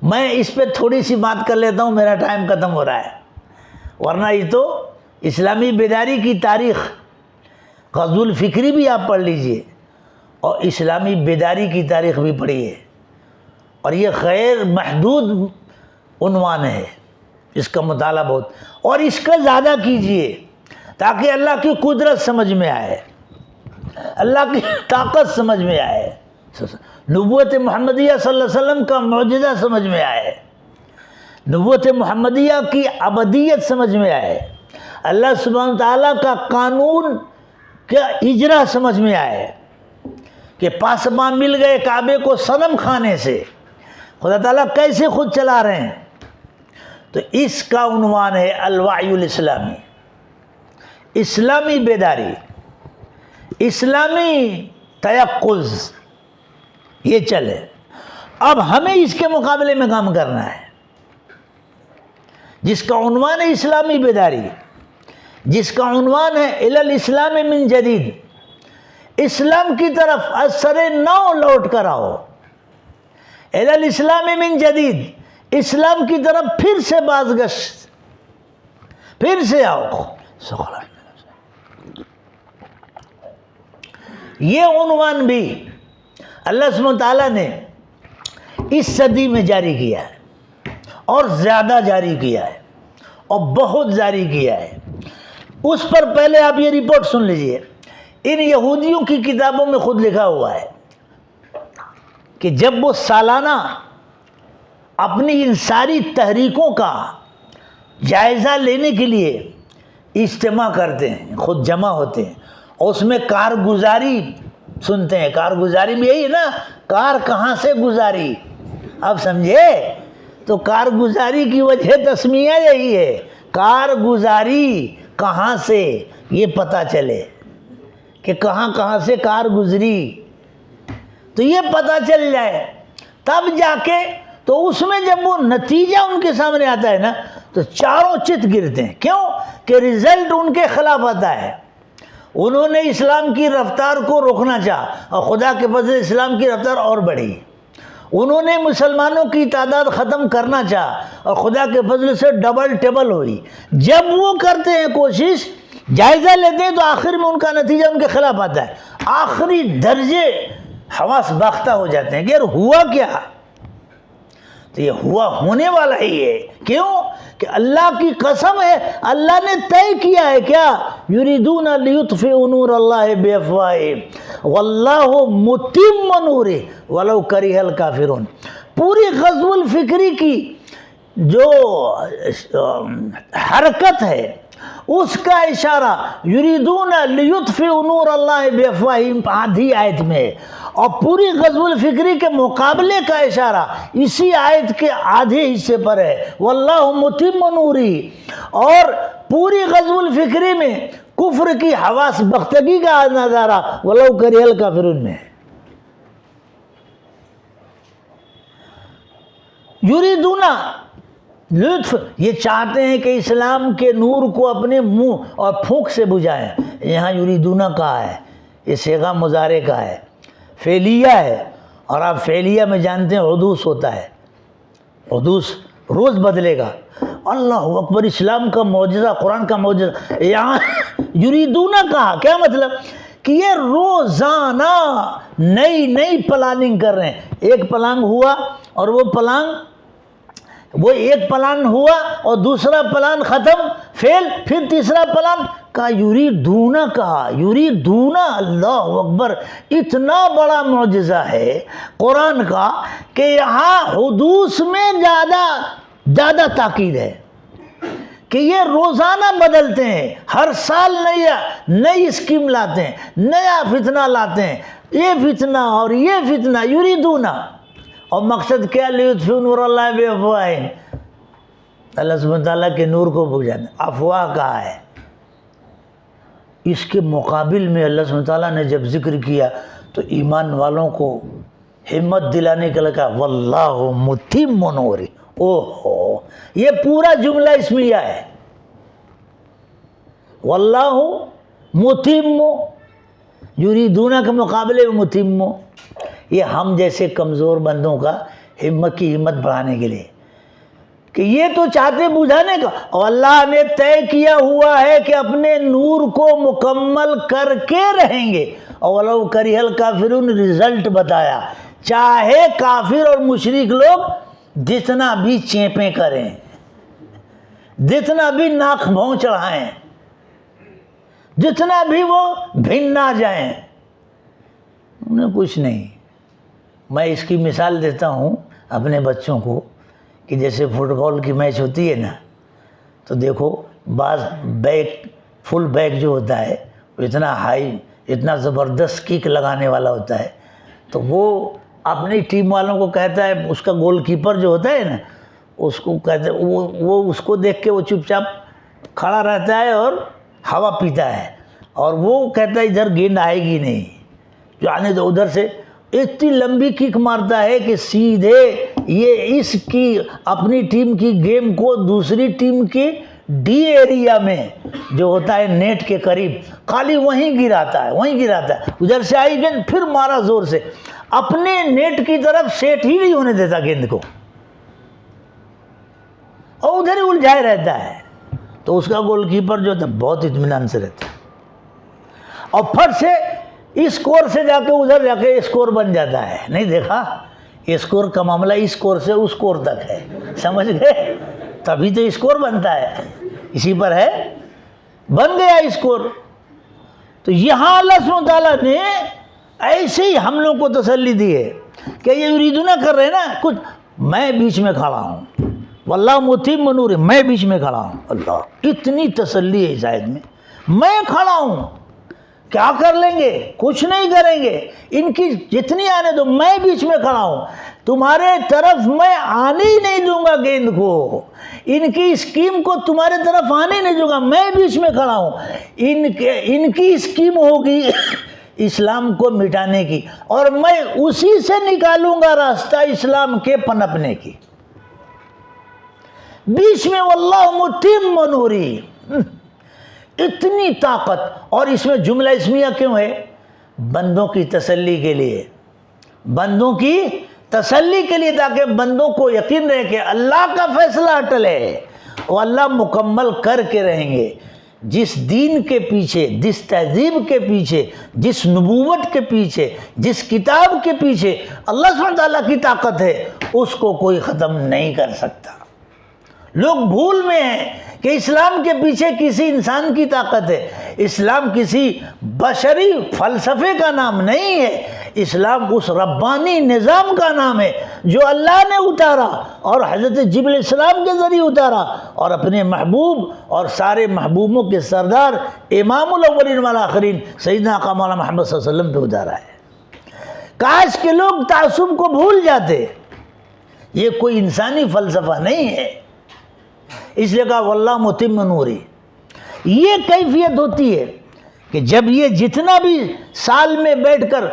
میں اس پہ تھوڑی سی بات کر لیتا ہوں، میرا ٹائم ختم ہو رہا ہے، ورنہ یہ تو اسلامی بیداری کی تاریخ، غزو الفکری بھی آپ پڑھ لیجئے، اور اسلامی بیداری کی تاریخ بھی پڑھیے، اور یہ غیر محدود عنوان ہے، اس کا مطالعہ بہت، اور اس کا زیادہ کیجئے تاکہ اللہ کی قدرت سمجھ میں آئے، اللہ کی طاقت سمجھ میں آئے، نبوت محمدیہ صلی اللہ علیہ وسلم کا معجزہ سمجھ میں آئے، نبوت محمدیہ کی ابدیت سمجھ میں آئے، اللہ سبحانہ تعالیٰ کا قانون کا اجرا سمجھ میں آئے، کہ پاسباں مل گئے کعبے کو صنم کھانے سے، خدا تعالیٰ کیسے خود چلا رہے ہیں۔ تو اس کا عنوان ہے الوعی الاسلامی، اسلامی بیداری، اسلامی تیقظ، یہ چلے۔ اب ہمیں اس کے مقابلے میں کام کرنا ہے، جس کا عنوان ہے اسلامی بیداری، جس کا عنوان ہے الی الاسلام من جدید، اسلام کی طرف اثر نو لوٹ کر آؤ، الی الاسلام من جدید، اسلام کی طرف پھر سے بازگشت، پھر سے آؤ۔ یہ عنوان بھی اللہ سبحانہ تعالیٰ نے اس صدی میں جاری کیا ہے اور زیادہ جاری کیا ہے اور بہت جاری کیا ہے. اس پر پہلے آپ یہ رپورٹ سن لیجئے. ان یہودیوں کی کتابوں میں خود لکھا ہوا ہے کہ جب وہ سالانہ اپنی ان ساری تحریکوں کا جائزہ لینے کے لیے اجتماع کرتے ہیں، خود جمع ہوتے ہیں اور اس میں کارگزاری سنتے ہیں. کارگزاری میں یہی ہے نا، کار کہاں سے گزاری، آپ سمجھے؟ تو کارگزاری کی وجہ تسمیہ یہی ہے، کارگزاری کہاں سے یہ پتہ چلے کہ کہاں کہاں سے کار گزری، تو یہ پتہ چل جائے تب جا کے. تو اس میں جب وہ نتیجہ ان کے سامنے آتا ہے نا تو چاروں چت گرتے ہیں. کیوں کہ رزلٹ ان کے خلاف آتا ہے. انہوں نے اسلام کی رفتار کو روکنا چاہا اور خدا کے فضل سے اسلام کی رفتار اور بڑھی. انہوں نے مسلمانوں کی تعداد ختم کرنا چاہا اور خدا کے فضل سے ڈبل ٹیبل ہوئی. جب وہ کرتے ہیں کوشش، جائزہ لیتے ہیں، تو آخر میں ان کا نتیجہ ان کے خلاف آتا ہے. آخری درجے حواس باختہ ہو جاتے ہیں کہ یار ہوا کیا؟ تو یہ ہوا ہونے والا ہی ہے. کیوں کہ اللہ کی قسم ہے، اللہ نے طے کیا ہے کیا؟ یریدون لیطفئوا نور اللہ بافواہہم واللہ متم نورہ ولو کرہ الکافرون. پوری غزو الفکری کی جو حرکت ہے اس کا اشارہ یریدون لیطفئوا نور اللہ بافواہہم آدھی آیت میں، اور پوری غزو الفکری کے مقابلے کا اشارہ اسی آیت کے آدھے حصے پر ہے، واللہ متم نورہ. اور پوری غزو الفکری میں کفر کی حواس بختگی کا نظارہ ولو کرہ الکافرون میں. یریدون لطف، یہ چاہتے ہیں کہ اسلام کے نور کو اپنے منہ اور پھونک سے بجھائیں. یہاں یریدون کہا ہے، یہ صیغہ مضارع کا ہے، فعلیہ ہے. اور آپ فعلیہ میں جانتے ہیں حدوث ہوتا ہے، حدوث روز بدلے گا. اللہ اکبر، اسلام کا معجزہ، قرآن کا معجزہ. یہاں یریدون کہا، کیا مطلب؟ کہ یہ روزانہ نئی نئی پلاننگ کر رہے ہیں. ایک پلان ہوا اور وہ ایک پلان ہوا اور دوسرا پلان ختم، فیل، پھر تیسرا پلان کا. یریدون کہا، یریدون، اللہ اکبر. اتنا بڑا معجزہ ہے قرآن کا کہ یہاں حدوث میں زیادہ تاکید ہے کہ یہ روزانہ بدلتے ہیں، ہر سال نئی اسکیم لاتے ہیں، نیا فتنہ لاتے ہیں، یہ فتنہ اور یہ فتنہ. یریدون، اور مقصد کیا؟ لیطفئوا نور اللہ بافواہہم، اللہ سبحانہ تعالیٰ کے نور کو بجھانا. افواہ کہا ہے. اس کے مقابل میں اللہ سبحانہ تعالیٰ نے جب ذکر کیا تو ایمان والوں کو ہمت دلانے کے لیے کہا واللہ متم نورہ. اوہو، یہ پورا جملہ اسمیہ ہے، واللہ متم. یریدون کے مقابلے میں متم. یہ ہم جیسے کمزور بندوں کا ہمت بڑھانے کے لیے کہ یہ تو چاہتے بجھانے کا، اور اللہ نے طے کیا ہوا ہے کہ اپنے نور کو مکمل کر کے رہیں گے. اور ولو کرہ الکافرون، رزلٹ بتایا. چاہے کافر اور مشرک لوگ جتنا بھی چینپیں کریں، جتنا بھی ناک بھوں چڑھائیں، جتنا بھی وہ بھنا جائیں، انہیں کچھ نہیں. میں اس کی مثال دیتا ہوں اپنے بچوں کو کہ جیسے فٹ بال کی میچ ہوتی ہے نا، تو دیکھو بعض فل بیک جو ہوتا ہے وہ اتنا ہائی، اتنا زبردست کک لگانے والا ہوتا ہے، تو وہ اپنی ٹیم والوں کو کہتا ہے، اس کا گول کیپر جو ہوتا ہے نا، اس کو کہتا ہے، وہ اس کو دیکھ کے وہ چپ چاپ کھڑا رہتا ہے اور ہوا پیتا ہے، اور وہ کہتا ہے ادھر گیند آئے گی نہیں، جو آنے تو ادھر سے اتنی لمبی کک مارتا ہے کہ سیدھے یہ اس کی اپنی ٹیم کی گیم کو دوسری ٹیم کی ڈی ایریا میں جو ہوتا ہے نیٹ کے قریب، خالی وہیں گراتا ہے. ادھر سے آئی گیند، پھر مارا زور سے، اپنے نیٹ کی طرف سیٹ ہی نہیں ہونے دیتا گیند کو، اور ادھر ہی الجھائے رہتا ہے. تو اس کا گول کیپر جو تھا بہت اطمینان سے رہتا ہے، اور پھٹ سے اس کور سے جا کے ادھر جا کے اسکور بن جاتا ہے. نہیں دیکھا؟ اسکور کا معاملہ اس کور سے اس کور تک ہے، سمجھ گئے؟ تبھی تو اسکور بنتا ہے، اسی پر ہے، بن گیا اسکور۔ تو یہاں اللہ سبحانہ وتعالیٰ نے ایسے ہی ہم لوگ کو تسلی دی ہے کہ یہ یریدون کر رہے ہیں نا کچھ، میں بیچ میں کھڑا ہوں، واللہ متم نور، میں بیچ میں کھڑا ہوں، اللہ اتنی تسلی ہے اس آیت میں کھڑا ہوں، کیا کر لیں گے؟ کچھ نہیں کریں گے، ان کی جتنی آنے دو، میں بیچ میں کھڑا ہوں، تمہارے طرف میں آنے ہی نہیں دوں گا گیند کو، ان کی اسکیم کو تمہارے طرف آنے نہیں دوں گا، میں بیچ میں کھڑا ہوں۔ ان کی اسکیم ہوگی اسلام کو مٹانے کی، اور میں اسی سے نکالوں گا راستہ اسلام کے پنپنے کی، بیچ میں واللہ متم نوری، اتنی طاقت۔ اور اس میں جملہ اسمیہ کیوں ہے؟ بندوں کی تسلی کے لیے، بندوں کی تسلی کے لیے، تاکہ بندوں کو یقین رہے کہ اللہ کا فیصلہ اٹل ہے، وہ اللہ مکمل کر کے رہیں گے۔ جس دین کے پیچھے، جس تہذیب کے پیچھے، جس نبوت کے پیچھے، جس کتاب کے پیچھے اللہ سبحانہ تعالیٰ کی طاقت ہے، اس کو کوئی ختم نہیں کر سکتا۔ لوگ بھول میں ہیں کہ اسلام کے پیچھے کسی انسان کی طاقت ہے، اسلام کسی بشری فلسفے کا نام نہیں ہے، اسلام اس ربانی نظام کا نام ہے جو اللہ نے اتارا اور حضرت جبریل علیہ السلام کے ذریعے اتارا، اور اپنے محبوب اور سارے محبوبوں کے سردار امام الاولین والآخرین سیدنا آقا مولانا محمد صلی اللہ علیہ وسلم پہ اتارا ہے۔ کاش کہ لوگ تعصب کو بھول جاتے، یہ کوئی انسانی فلسفہ نہیں ہے، اس لیے کہا واللہ متم نوری۔ یہ کیفیت ہوتی ہے کہ جب یہ جتنا بھی سال میں بیٹھ کر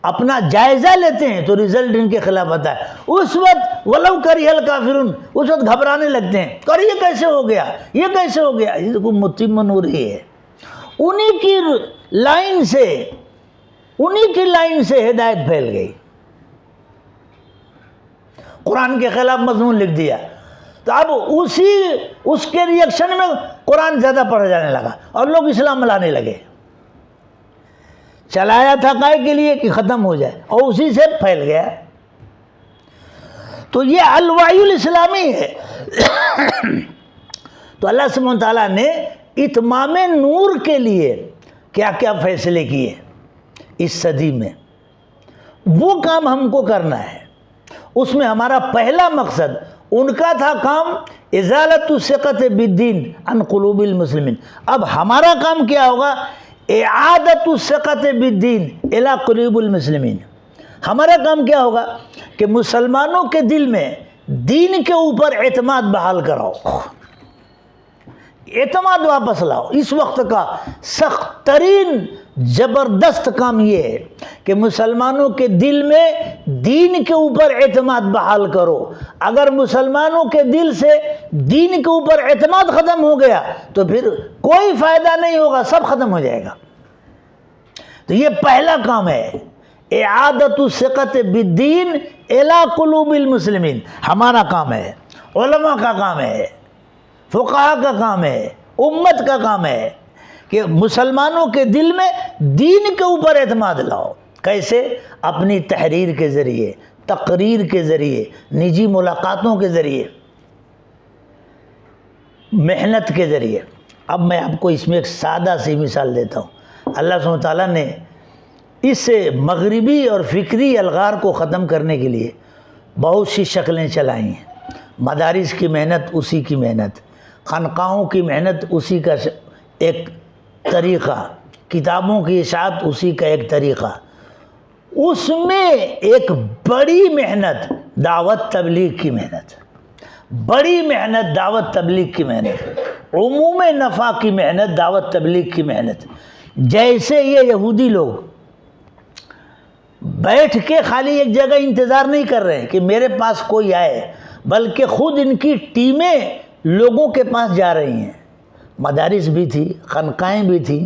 اپنا جائزہ لیتے ہیں تو رزلٹ ان کے خلاف آتا ہے، اس وقت ولو کریہ الکافرون، اس وقت گھبرانے لگتے ہیں، اور یہ کیسے ہو گیا، یہ کیسے ہو گیا؟ یہ دیکھو متم نوری ہے، انہی کی لائن سے ہدایت پھیل گئی، قرآن کے خلاف مضمون لکھ دیا، تو اب اس کے ریئیکشن میں قرآن زیادہ پڑھا جانے لگا اور لوگ اسلام لانے لگے۔ چلایا تھا کائے کے لیے کہ ختم ہو جائے، اور اسی سے پھیل گیا۔ تو یہ الوحی الاسلامی ہے۔ تو اللہ سبحانہ وتعالیٰ نے اتمام نور کے لیے کیا کیا فیصلے کیے اس صدی میں، وہ کام ہم کو کرنا ہے۔ اس میں ہمارا پہلا مقصد، ان کا تھا کام ازالت الثقۃ بالدین عن قلوب المسلمین، اب ہمارا کام کیا ہوگا؟ اعادت الثقۃ بالدین الی قلوب المسلمین۔ ہمارا کام کیا ہوگا کہ مسلمانوں کے دل میں دین کے اوپر اعتماد بحال کراؤ، اعتماد واپس لاؤ۔ اس وقت کا سخت ترین زبردست کام یہ ہے کہ مسلمانوں کے دل میں دین کے اوپر اعتماد بحال کرو۔ اگر مسلمانوں کے دل سے دین کے اوپر اعتماد ختم ہو گیا تو پھر کوئی فائدہ نہیں ہوگا، سب ختم ہو جائے گا۔ تو یہ پہلا کام ہے، اعادت الثقۃ بالدین الی قلوب المسلمین، ہمارا کام ہے، علماء کا کام ہے، فقہاء کا کام ہے، امت کا کام ہے کہ مسلمانوں کے دل میں دین کے اوپر اعتماد لاؤ۔ کیسے؟ اپنی تحریر کے ذریعے، تقریر کے ذریعے، نجی ملاقاتوں کے ذریعے، محنت کے ذریعے۔ اب میں آپ کو اس میں ایک سادہ سی مثال دیتا ہوں۔ اللہ سبحانہ وتعالیٰ نے اس مغربی اور فکری الغار کو ختم کرنے کے لیے بہت سی شکلیں چلائی ہیں۔ مدارس کی محنت اسی کی محنت، خانقاہوں کی محنت اسی کا ایک طریقہ، کتابوں کی اشاعت اسی کا ایک طریقہ۔ اس میں ایک بڑی محنت دعوت تبلیغ کی محنت، بڑی محنت دعوت تبلیغ کی محنت، عموم نفع کی محنت دعوت تبلیغ کی محنت۔ جیسے یہ یہودی لوگ بیٹھ کے خالی ایک جگہ انتظار نہیں کر رہے ہیں کہ میرے پاس کوئی آئے، بلکہ خود ان کی ٹیمیں لوگوں کے پاس جا رہی ہیں۔ مدارس بھی تھی، خانقاہیں بھی تھیں،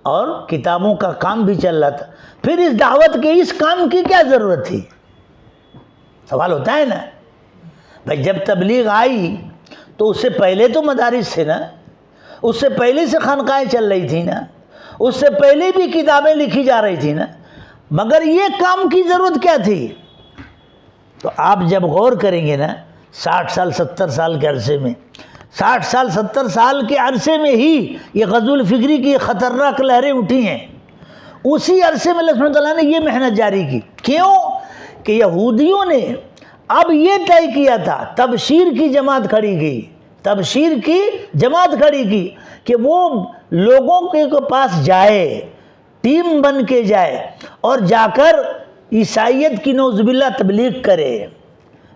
اور کتابوں کا کام بھی چل رہا تھا۔ پھر اس دعوت کے اس کام کی کیا ضرورت تھی؟ سوال ہوتا ہے نا بھائی، جب تبلیغ آئی تو اس سے پہلے تو مدارس تھے نا، اس سے پہلے سے خانقاہیں چل رہی تھیں نا، اس سے پہلے بھی کتابیں لکھی جا رہی تھیں نا، مگر یہ کام کی ضرورت کیا تھی؟ تو آپ جب غور کریں گے نا 60 سال 70 سال کے عرصے میں، 60 سال 70 سال کے عرصے میں ہی یہ غزو الفکری کی خطرناک لہریں اٹھی ہیں، اسی عرصے میں اللہ سبحانہ تعالیٰ نے یہ محنت جاری کی۔ کیوں کہ یہودیوں نے اب یہ طے کیا تھا، تبشیر کی جماعت کھڑی کی، تبشیر کی جماعت کھڑی کی کہ وہ لوگوں کے پاس جائے، ٹیم بن کے جائے اور جا کر عیسائیت کی نعوذ باللہ تبلیغ کرے،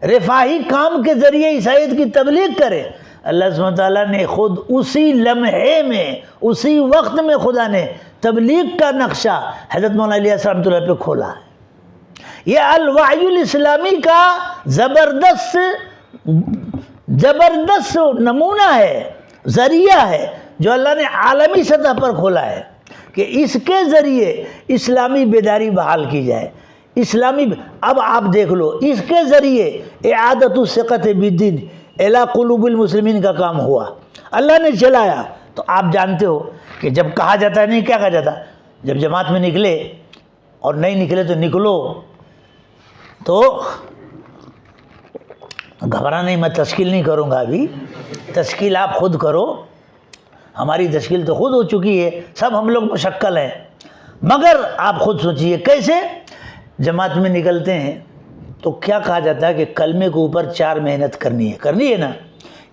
رفاہی کام کے ذریعے عیسائیت کی تبلیغ کرے۔ اللہ سبحانہ تعالیٰ نے خود اسی لمحے میں، اسی وقت میں خدا نے تبلیغ کا نقشہ حضرت مولانا الیاس رحمۃ اللہ پہ کھولا ہے۔ یہ الوحی الاسلامی کا زبردست نمونہ ہے، ذریعہ ہے جو اللہ نے عالمی سطح پر کھولا ہے کہ اس کے ذریعے اسلامی بیداری بحال کی جائے۔ اب آپ دیکھ لو، اس کے ذریعے اعادت الثقۃ بالدین الی قلوب المسلمین کا کام ہوا، اللہ نے چلایا۔ تو آپ جانتے ہو کہ جب کہا جاتا ہے، نہیں کیا کہا جاتا، جب جماعت میں نکلے اور نہیں نکلے تو نکلو، تو گھبرا نہیں، میں تشکیل نہیں کروں گا، ابھی تشکیل آپ خود کرو، ہماری تشکیل تو خود ہو چکی ہے، سب ہم لوگ مشکل ہیں، مگر آپ خود سوچئے کیسے جماعت میں نکلتے ہیں تو کیا کہا جاتا ہے کہ کلمے کے اوپر 4 محنت کرنی ہے نا۔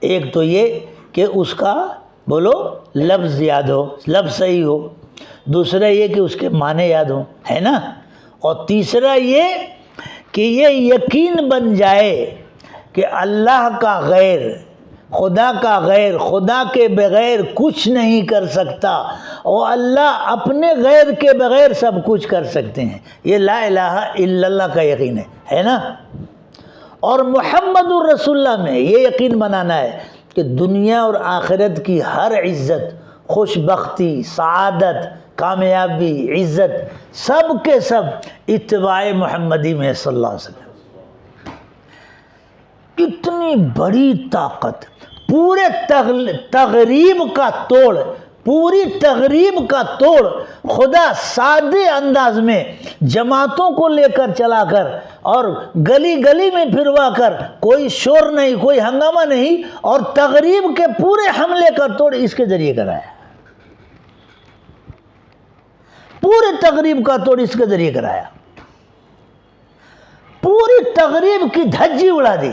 ایک تو یہ کہ اس کا بولو لفظ یاد ہو، لفظ صحیح ہو، دوسرا یہ کہ اس کے معنی یاد ہو، ہے نا، اور تیسرا یہ کہ یہ یقین بن جائے کہ اللہ کا غیر، خدا کا غیر، خدا کے بغیر کچھ نہیں کر سکتا، اور اللہ اپنے غیر کے بغیر سب کچھ کر سکتے ہیں۔ یہ لا الہ الا اللہ کا یقین ہے نا۔ اور محمد الرسول اللہ میں یہ یقین بنانا ہے کہ دنیا اور آخرت کی ہر عزت، خوش بختی، سعادت، کامیابی، عزت، سب کے سب اتباع محمدی میں صلی اللہ علیہ وسلم۔ اتنی بڑی طاقت، پورے تغریب کا توڑ، پوری تغریب کا توڑ خدا سادے انداز میں جماعتوں کو لے کر چلا کر اور گلی گلی میں پھروا کر، کوئی شور نہیں، کوئی ہنگامہ نہیں، اور تغریب کے پورے حملے کا توڑ اس کے ذریعے کرایا، پورے تغریب کا توڑ اس کے ذریعے کرایا، پوری تغریب کی دھجی اڑا دی،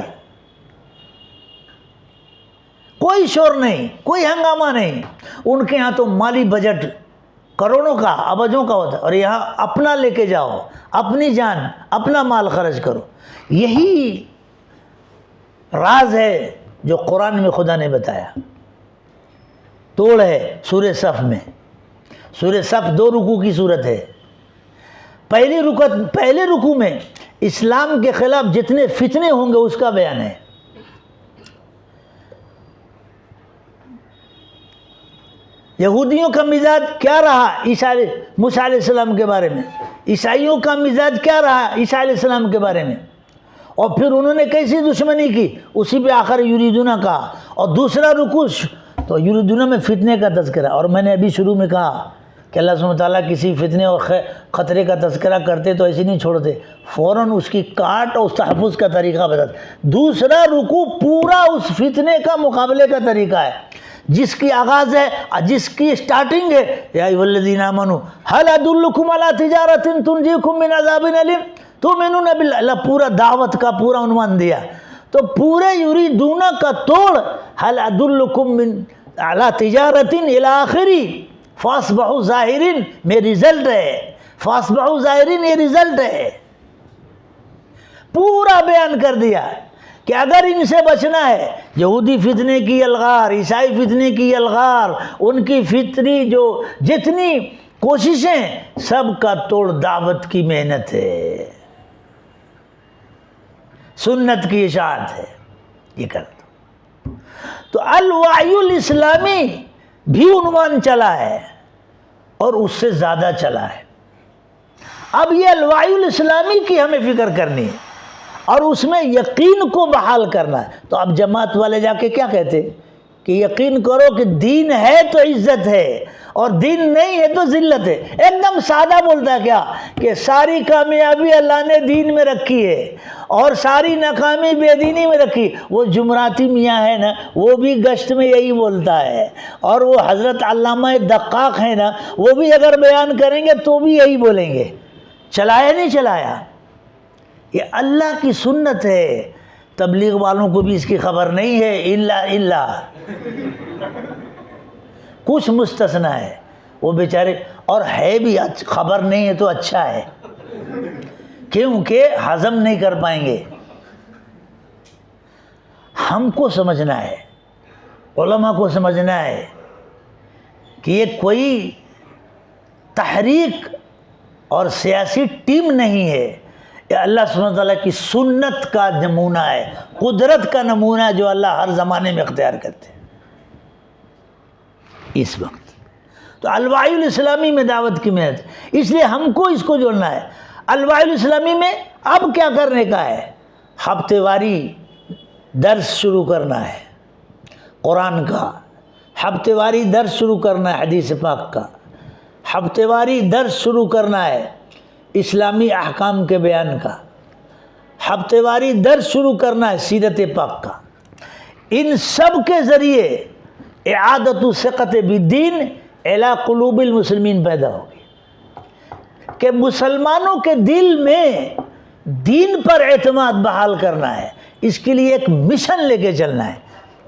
کوئی شور نہیں، کوئی ہنگامہ نہیں۔ ان کے ہاں تو مالی بجٹ کروڑوں کا، ابجوں کا ہوتا ہے، اور یہاں اپنا لے کے جاؤ، اپنی جان، اپنا مال خرچ کرو۔ یہی راز ہے جو قرآن میں خدا نے بتایا، توڑ ہے سورہ صف میں۔ سورہ صف 2 رکوع کی صورت ہے۔ پہلے رکوع میں اسلام کے خلاف جتنے فتنے ہوں گے اس کا بیان ہے۔ یہودیوں کا مزاج کیا رہا موسیٰ علیہ السلام کے بارے میں، عیسائیوں کا مزاج کیا رہا عیسیٰ علیہ السلام کے بارے میں، اور پھر انہوں نے کیسی دشمنی کی، اسی پہ آخر یریدون کہا۔ اور دوسرا رکوع تو یریدون میں فتنے کا تذکرہ، اور میں نے ابھی شروع میں کہا کہ اللہ سبحانہ تعالیٰ کسی فتنے اور خطرے کا تذکرہ کرتے تو ایسے نہیں چھوڑتے، فوراً اس کی کاٹ اور اس تحفظ کا طریقہ بتاتے۔ دوسرا رکوع پورا اس فتنے کا مقابلے کا طریقہ ہے، جس کی آغاز ہے، جس کی سٹارٹنگ ہے، یا ایھا الذین آمنوا ھل ادلکم علی تجارۃ تنجیکم من عذاب علیم تؤمنون باللہ۔ اللہ پورا دعوت کا پورا عنوان دیا، تو پورے یریدون کا توڑ ھل ادلکم علی تجارۃ الی آخری فاصبحوا ظاہرین میں رزلٹ ہے، فاصبحوا ظاہرین یہ رزلٹ ہے، پورا بیان کر دیا کہ اگر ان سے بچنا ہے، یہودی فتنے کی الغار، عیسائی فتنے کی الغار، ان کی فطری جو جتنی کوششیں، سب کا توڑ دعوت کی محنت ہے، سنت کی اشاعت ہے، یہ کر دو۔ تو الوعی الاسلامی بھی عنوان چلا ہے اور اس سے زیادہ چلا ہے۔ اب یہ الوعی الاسلامی کی ہمیں فکر کرنی ہے اور اس میں یقین کو بحال کرنا ہے۔ تو اب جماعت والے جا کے کیا کہتے کہ یقین کرو کہ دین ہے تو عزت ہے اور دین نہیں ہے تو ذلت ہے. ایک دم سادہ بولتا ہے کیا کہ ساری کامیابی اللہ نے دین میں رکھی ہے اور ساری ناکامی بے دینی میں رکھی. وہ جمراتی میاں ہے نا وہ بھی گشت میں یہی بولتا ہے, اور وہ حضرت علامہ دقاق ہے نا وہ بھی اگر بیان کریں گے تو بھی یہی بولیں گے. چلایا نہیں چلایا, یہ اللہ کی سنت ہے. تبلیغ والوں کو بھی اس کی خبر نہیں ہے الا کچھ مستثنا ہے وہ بیچارے, اور ہے بھی خبر نہیں ہے تو اچھا ہے کیونکہ ہضم نہیں کر پائیں گے. ہم کو سمجھنا ہے, علماء کو سمجھنا ہے کہ یہ کوئی تحریک اور سیاسی ٹیم نہیں ہے, یہ اللہ سبحانہ وتعالیٰ کی سنت کا نمونہ ہے, قدرت کا نمونہ ہے جو اللہ ہر زمانے میں اختیار کرتے ہیں. اس وقت تو الوعی الاسلامی میں دعوت کی محنت, اس لیے ہم کو اس کو جوڑنا ہے. الوعی الاسلامی میں اب کیا کرنے کا ہے؟ ہفتے واری درس شروع کرنا ہے قرآن کا, ہفتے واری درس شروع کرنا ہے حدیث پاک کا, ہفتے واری درس شروع کرنا ہے اسلامی احکام کے بیان کا, ہفتے واری درس شروع کرنا ہے سیرت پاک کا. ان سب کے ذریعے اعادت الثقۃ بالدین الی قلوب المسلمین پیدا ہوگی کہ مسلمانوں کے دل میں دین پر اعتماد بحال کرنا ہے. اس کے لیے ایک مشن لے کے چلنا ہے,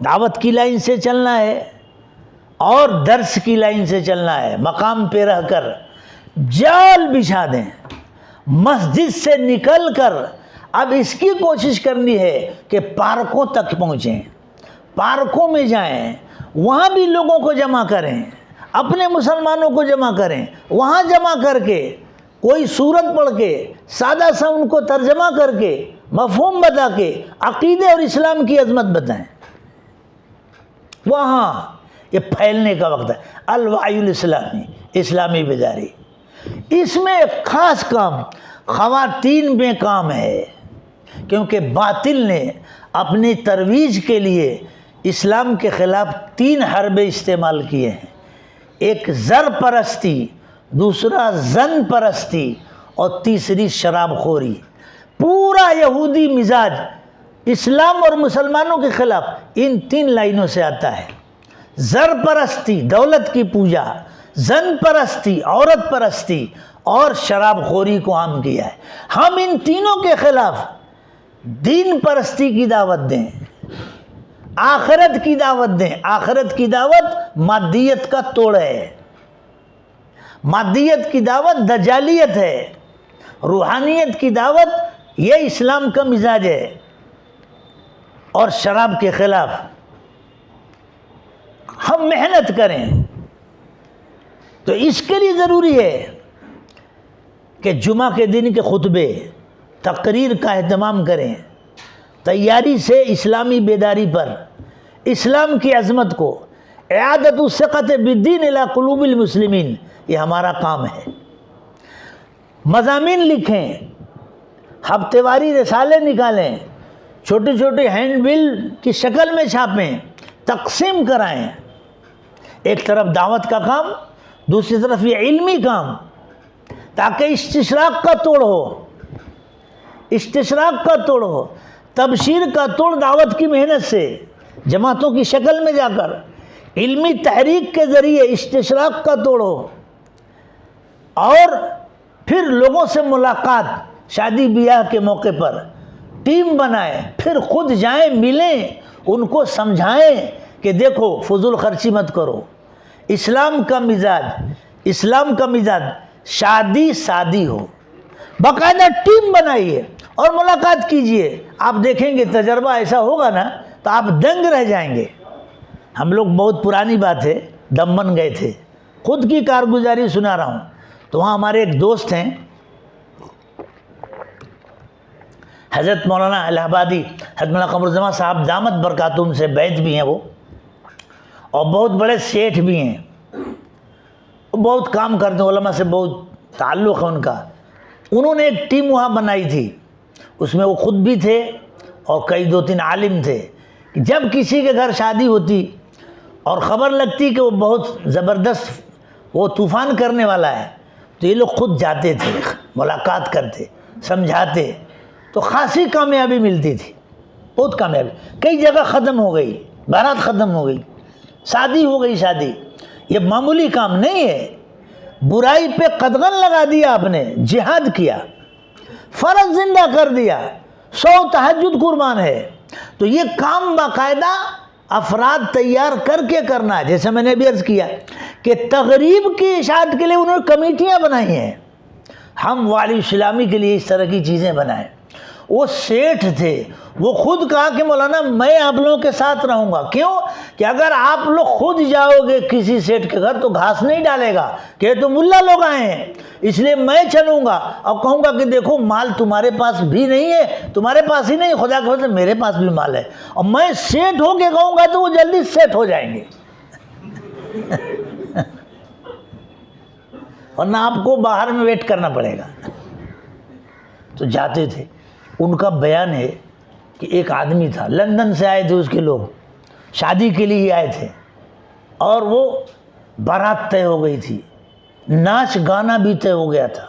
دعوت کی لائن سے چلنا ہے اور درس کی لائن سے چلنا ہے. مقام پہ رہ کر جال بچھا دیں, مسجد سے نکل کر اب اس کی کوشش کرنی ہے کہ پارکوں تک پہنچیں, پارکوں میں جائیں, وہاں بھی لوگوں کو جمع کریں, اپنے مسلمانوں کو جمع کریں, وہاں جمع کر کے کوئی سورت پڑھ کے سادہ سا ان کو ترجمہ کر کے مفہوم بتا کے عقیدے اور اسلام کی عظمت بتائیں. وہاں یہ پھیلنے کا وقت ہے. الوعی الاسلامی, اسلامی بیداری, اس میں ایک خاص کام خواتین میں کام ہے کیونکہ باطل نے اپنی ترویج کے لیے اسلام کے خلاف 3 حربے استعمال کیے ہیں. ایک زر پرستی, دوسرا زن پرستی اور تیسری شراب خوری. پورا یہودی مزاج اسلام اور مسلمانوں کے خلاف ان 3 لائنوں سے آتا ہے. زر پرستی دولت کی پوجا, زن پرستی عورت پرستی اور شراب خوری کو عام کیا ہے. ہم ان تینوں کے خلاف دین پرستی کی دعوت دیں, آخرت کی دعوت دیں. آخرت کی دعوت مادیت کا توڑ ہے, مادیت کی دعوت دجالیت ہے, روحانیت کی دعوت یہ اسلام کا مزاج ہے. اور شراب کے خلاف ہم محنت کریں. تو اس کے لیے ضروری ہے کہ جمعہ کے دن کے خطبے تقریر کا اہتمام کریں, تیاری سے اسلامی بیداری پر, اسلام کی عظمت کو, اعادت الثقۃ بالدین الی قلوب المسلمین, یہ ہمارا کام ہے. مضامین لکھیں, ہفتے واری رسالے نکالیں, چھوٹے چھوٹے ہینڈ بل کی شکل میں چھاپیں, تقسیم کرائیں. ایک طرف دعوت کا کام, دوسری طرف یہ علمی کام, تاکہ استشراق کا توڑ ہو, استشراق کا توڑ ہو. تبشیر کا توڑ دعوت کی محنت سے جماعتوں کی شکل میں جا کر علمی تحریک کے ذریعے استشراق کا توڑ ہو, اور پھر لوگوں سے ملاقات, شادی بیاہ کے موقع پر ٹیم بنائیں, پھر خود جائیں ملیں, ان کو سمجھائیں کہ دیکھو فضول خرچی مت کرو. اسلام کا مزاج, اسلام کا مزاج شادی سادی ہو, باقاعدہ ٹیم بنائیے اور ملاقات کیجئے. آپ دیکھیں گے تجربہ ایسا ہوگا نا تو آپ دنگ رہ جائیں گے. ہم لوگ بہت پرانی بات ہے دمن گئے تھے, خود کی کارگزاری سنا رہا ہوں. تو وہاں ہمارے ایک دوست ہیں حضرت مولانا الہ آبادی حضرت مولانا قمر الزمان صاحب دامت برکاتہم سے بیعت بھی ہیں وہ, اور بہت بڑے سیٹھ بھی ہیں, بہت کام کرتے ہیں, علماء سے بہت تعلق ہے ان کا. انہوں نے ایک ٹیم وہاں بنائی تھی, اس میں وہ خود بھی تھے اور کئی 2-3 عالم تھے. جب کسی کے گھر شادی ہوتی اور خبر لگتی کہ وہ بہت زبردست وہ طوفان کرنے والا ہے، تو یہ لوگ خود جاتے تھے، ملاقات کرتے، سمجھاتے، تو خاصی کامیابی ملتی تھی، بہت کامیابی۔ کئی جگہ ختم ہو گئی، بارات ختم ہو گئی، شادی ہو گئی، شادی یہ معمولی کام نہیں ہے۔ برائی پہ قدغن لگا دیا آپ نے، جہاد کیا، فرض زندہ کر دیا، 100 تہجد قربان ہے، تو یہ کام باقاعدہ افراد تیار کر کے کرنا ہے۔ جیسے میں نے بھی عرض کیا کہ تغریب کی اشاعت کے لیے انہوں نے کمیٹیاں بنائی ہیں، ہم والی اسلامی کے لیے اس طرح کی چیزیں بنائیں۔ وہ سیٹھ تھے، وہ خود کہا کہ مولانا میں آپ لوگوں کے ساتھ رہوں گا، کیوں کہ اگر آپ لوگ خود جاؤ گے کسی سیٹھ کے گھر تو گھاس نہیں ڈالے گا کہ تو ملا لوگ آئے ہیں، اس لیے میں چلوں گا اور کہوں گا کہ دیکھو مال تمہارے پاس بھی نہیں ہے، تمہارے پاس ہی نہیں، خدا کے فضل میرے پاس بھی مال ہے، اور میں سیٹھ ہو کے کہوں گا تو وہ جلدی سیٹ ہو جائیں گے، ورنہ آپ کو باہر میں ویٹ کرنا پڑے گا۔ تو جاتے تھے۔ ان کا بیان ہے کہ ایک آدمی تھا، لندن سے آئے تھے اس کے لوگ، شادی کے لیے ہی آئے تھے، اور وہ بارات طے ہو گئی تھی، ناچ گانا بھی طے ہو گیا تھا،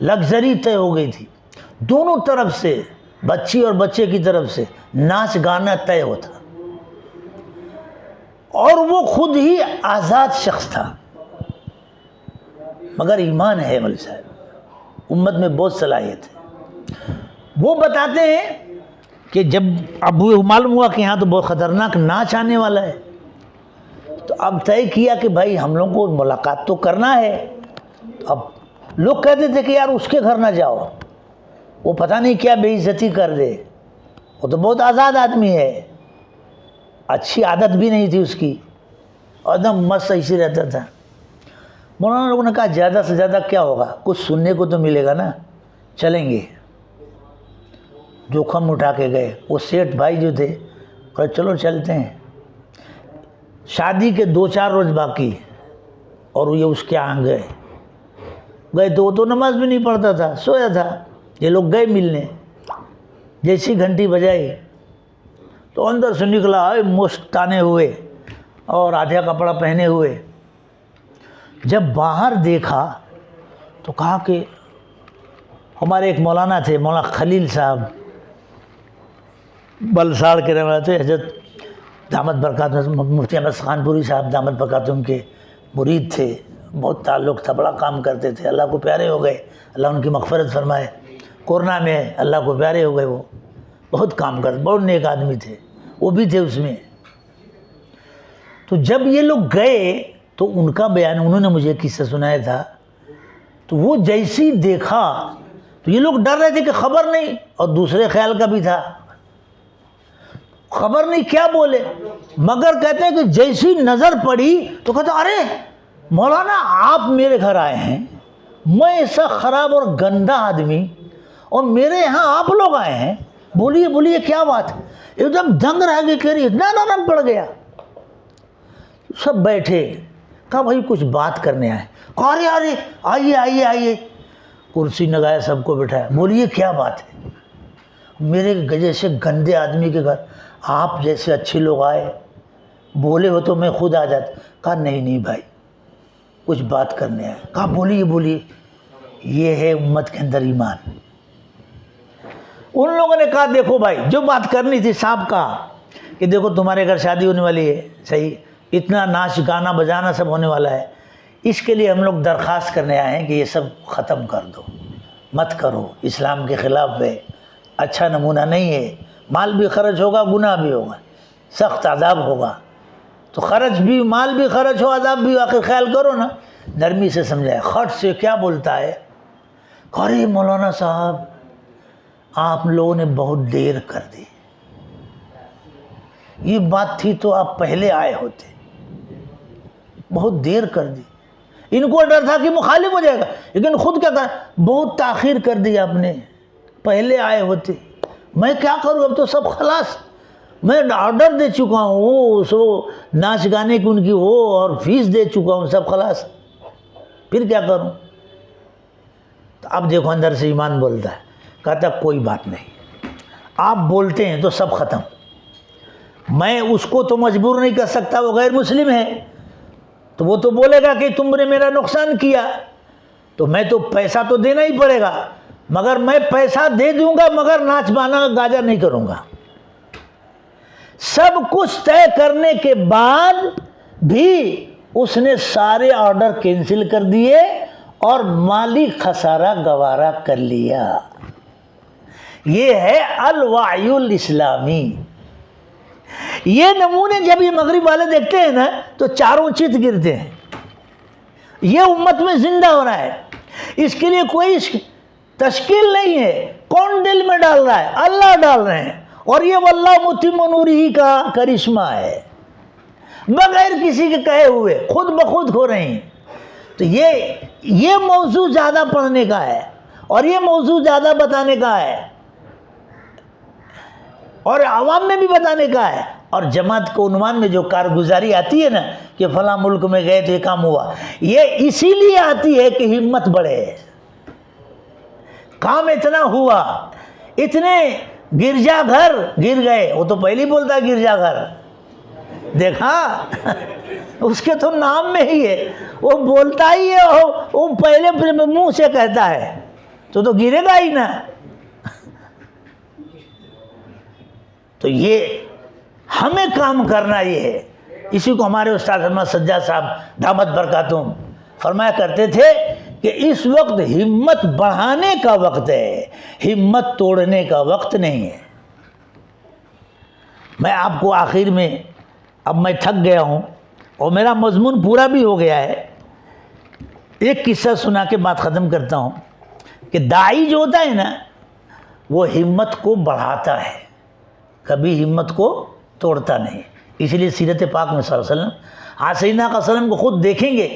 لگژری طے ہو گئی تھی، دونوں طرف سے، بچی اور بچے کی طرف سے ناچ گانا طے ہوتا، اور وہ خود ہی آزاد شخص تھا، مگر ایمان ہے مول صاحب، امت میں بہت صلاحیت ہے۔ وہ بتاتے ہیں کہ جب اب وہ معلوم ہوا کہ یہاں تو بہت خطرناک ناچ آنے والا ہے، تو اب طے کیا کہ بھائی ہم لوگوں کو ملاقات تو کرنا ہے۔ تو اب لوگ کہتے تھے کہ یار اس کے گھر نہ جاؤ، وہ پتہ نہیں کیا بے عزتی کر دے، وہ تو بہت آزاد آدمی ہے، اچھی عادت بھی نہیں تھی اس کی، اور ایک دم مست ایسے رہتا تھا۔ مولانا لوگوں نے کہا زیادہ سے زیادہ کیا ہوگا، کچھ سننے کو تو ملے گا نا، چلیں گے۔ جوخم اٹھا کے گئے، وہ سیٹھ بھائی جو تھے کہا چلو چلتے ہیں۔ شادی کے 2-4 روز باقی، اور یہ اس کے یہاں گئے تو وہ تو نماز بھی نہیں پڑھتا تھا، سویا تھا۔ یہ لوگ گئے ملنے، جیسی گھنٹی بجائی تو اندر سے نکلا، مشت تانے ہوئے اور آدھا کپڑا پہنے ہوئے۔ جب باہر دیکھا تو کہا کہ ہمارے ایک مولانا تھے، مولانا خلیل صاحب، بلساڑ کے رہنے والے تھے، حضرت دامت برکاتہم مفتی احمد خان پوری صاحب دامت برکاتہم کے مرید تھے، بہت تعلق تھا، بڑا کام کرتے تھے، اللہ کو پیارے ہو گئے، اللہ ان کی مغفرت فرمائے، کورونا میں اللہ کو پیارے ہو گئے، وہ بہت کام کرتے، بہت نیک آدمی تھے، وہ بھی تھے اس میں۔ تو جب یہ لوگ گئے تو ان کا بیان، انہوں نے مجھے قصہ سنایا تھا، تو وہ جیسی دیکھا تو یہ لوگ ڈر رہے تھے کہ خبر نہیں، اور دوسرے خیال کا بھی تھا، خبر نہیں کیا بولے، مگر کہتے ہیں کہ جیسی نظر پڑی تو کہتے ارے مولانا آپ میرے گھر آئے ہیں، میں ایسا خراب اور گندا آدمی، اور میرے یہاں آپ لوگ آئے ہیں، بولیے بولیے کیا بات ہے؟ ایک دم دنگ رہ گئی، کہہ رہی اتنا نرم پڑ گیا۔ سب بیٹھے، کہا بھائی کچھ بات کرنے آئے، کہا ارے ارے آئیے آئیے آئیے، کرسی لگایا، سب کو بٹھایا، بولیے کیا بات ہے؟ میرے جیسے گندے آدمی کے گھر آپ جیسے اچھے لوگ آئے، بولے ہو تو میں خود آ جاتا۔ کہا نہیں بھائی کچھ بات کرنے آئے۔ کہا بولیے بولیے۔ یہ ہے امت کے اندر ایمان۔ ان لوگوں نے کہا دیکھو بھائی جو بات کرنی تھی صاحب کہا کہ دیکھو تمہارے گھر شادی ہونے والی ہے، صحیح، اتنا ناچ گانا بجانا سب ہونے والا ہے، اس کے لیے ہم لوگ درخواست کرنے آئے ہیں کہ یہ سب ختم کر دو، مت کرو، اسلام کے خلاف ہے، اچھا نمونہ نہیں ہے، مال بھی خرچ ہوگا، گناہ بھی ہوگا، سخت عذاب ہوگا، تو خرچ بھی، مال بھی خرچ ہو، عذاب بھی، آخر خیال کرو نا۔ نرمی سے سمجھائے، خٹ سے کیا بولتا ہے، ارے مولانا صاحب آپ لوگوں نے بہت دیر کر دی، یہ بات تھی تو آپ پہلے آئے ہوتے، بہت دیر کر دی۔ ان کو ڈر تھا کہ مخالف ہو جائے گا، لیکن خود کیا کہا، بہت تاخیر کر دی آپ نے، پہلے آئے ہوتے، میں کیا کروں، اب تو سب خلاص، میں آرڈر دے چکا ہوں، وہ سو ناچ گانے کی ان کی وہ، اور فیس دے چکا ہوں، سب خلاص، پھر کیا کروں؟ تو اب دیکھو اندر سے ایمان بولتا ہے، کہتا کوئی بات نہیں، آپ بولتے ہیں تو سب ختم، میں اس کو تو مجبور نہیں کر سکتا، وہ غیر مسلم ہے، تو وہ تو بولے گا کہ تم نے میرا نقصان کیا، تو میں تو پیسہ تو دینا ہی پڑے گا، مگر میں پیسہ دے دوں گا مگر ناچ بانا گاجا نہیں کروں گا۔ سب کچھ طے کرنے کے بعد بھی اس نے سارے آرڈر کینسل کر دیے اور مالی خسارہ گوارا کر لیا۔ یہ ہے الوعی الاسلامی۔ یہ نمونے جب یہ مغرب والے دیکھتے ہیں نا تو چاروں چیت گرتے ہیں۔ یہ امت میں زندہ ہو رہا ہے، اس کے لیے کوئی تشکیل نہیں ہے۔ کون دل میں ڈال رہا ہے؟ اللہ ڈال رہے ہیں، اور یہ واللہ متم نورہ کا کرشمہ ہے، بغیر کسی کے کہے ہوئے خود بخود ہو رہے ہیں۔ تو یہ موضوع زیادہ پڑھنے کا ہے اور یہ موضوع زیادہ بتانے کا ہے اور عوام میں بھی بتانے کا ہے۔ اور جماعت کو عنوان میں جو کارگزاری آتی ہے نا کہ فلاں ملک میں گئے تو یہ کام ہوا، یہ اسی لیے آتی ہے کہ ہمت بڑھے۔ کام اتنا ہوا، اتنے گرجا گھر گر گئے، وہ تو پہلے بولتا ہے گرجا گھر، دیکھا اس کے تو نام میں ہی ہے، وہ بولتا ہی ہے، وہ پہلے منہ سے کہتا ہے تو گرے گا ہی نا۔ تو یہ ہمیں کام کرنا یہ ہے۔ اسی کو ہمارے استاد حضرت سجاد صاحب دامت برکاتہم فرمایا کرتے تھے کہ اس وقت ہمت بڑھانے کا وقت ہے، ہمت توڑنے کا وقت نہیں ہے۔ میں آپ کو آخر میں، اب میں تھک گیا ہوں اور میرا مضمون پورا بھی ہو گیا ہے، ایک قصہ سنا کے بات ختم کرتا ہوں کہ داعی جو ہوتا ہے نا وہ ہمت کو بڑھاتا ہے، کبھی ہمت کو توڑتا نہیں۔ اس لیے سیرت پاک میں صلی اللہ علیہ وسلم سیدنا کا وسلم کو خود دیکھیں گے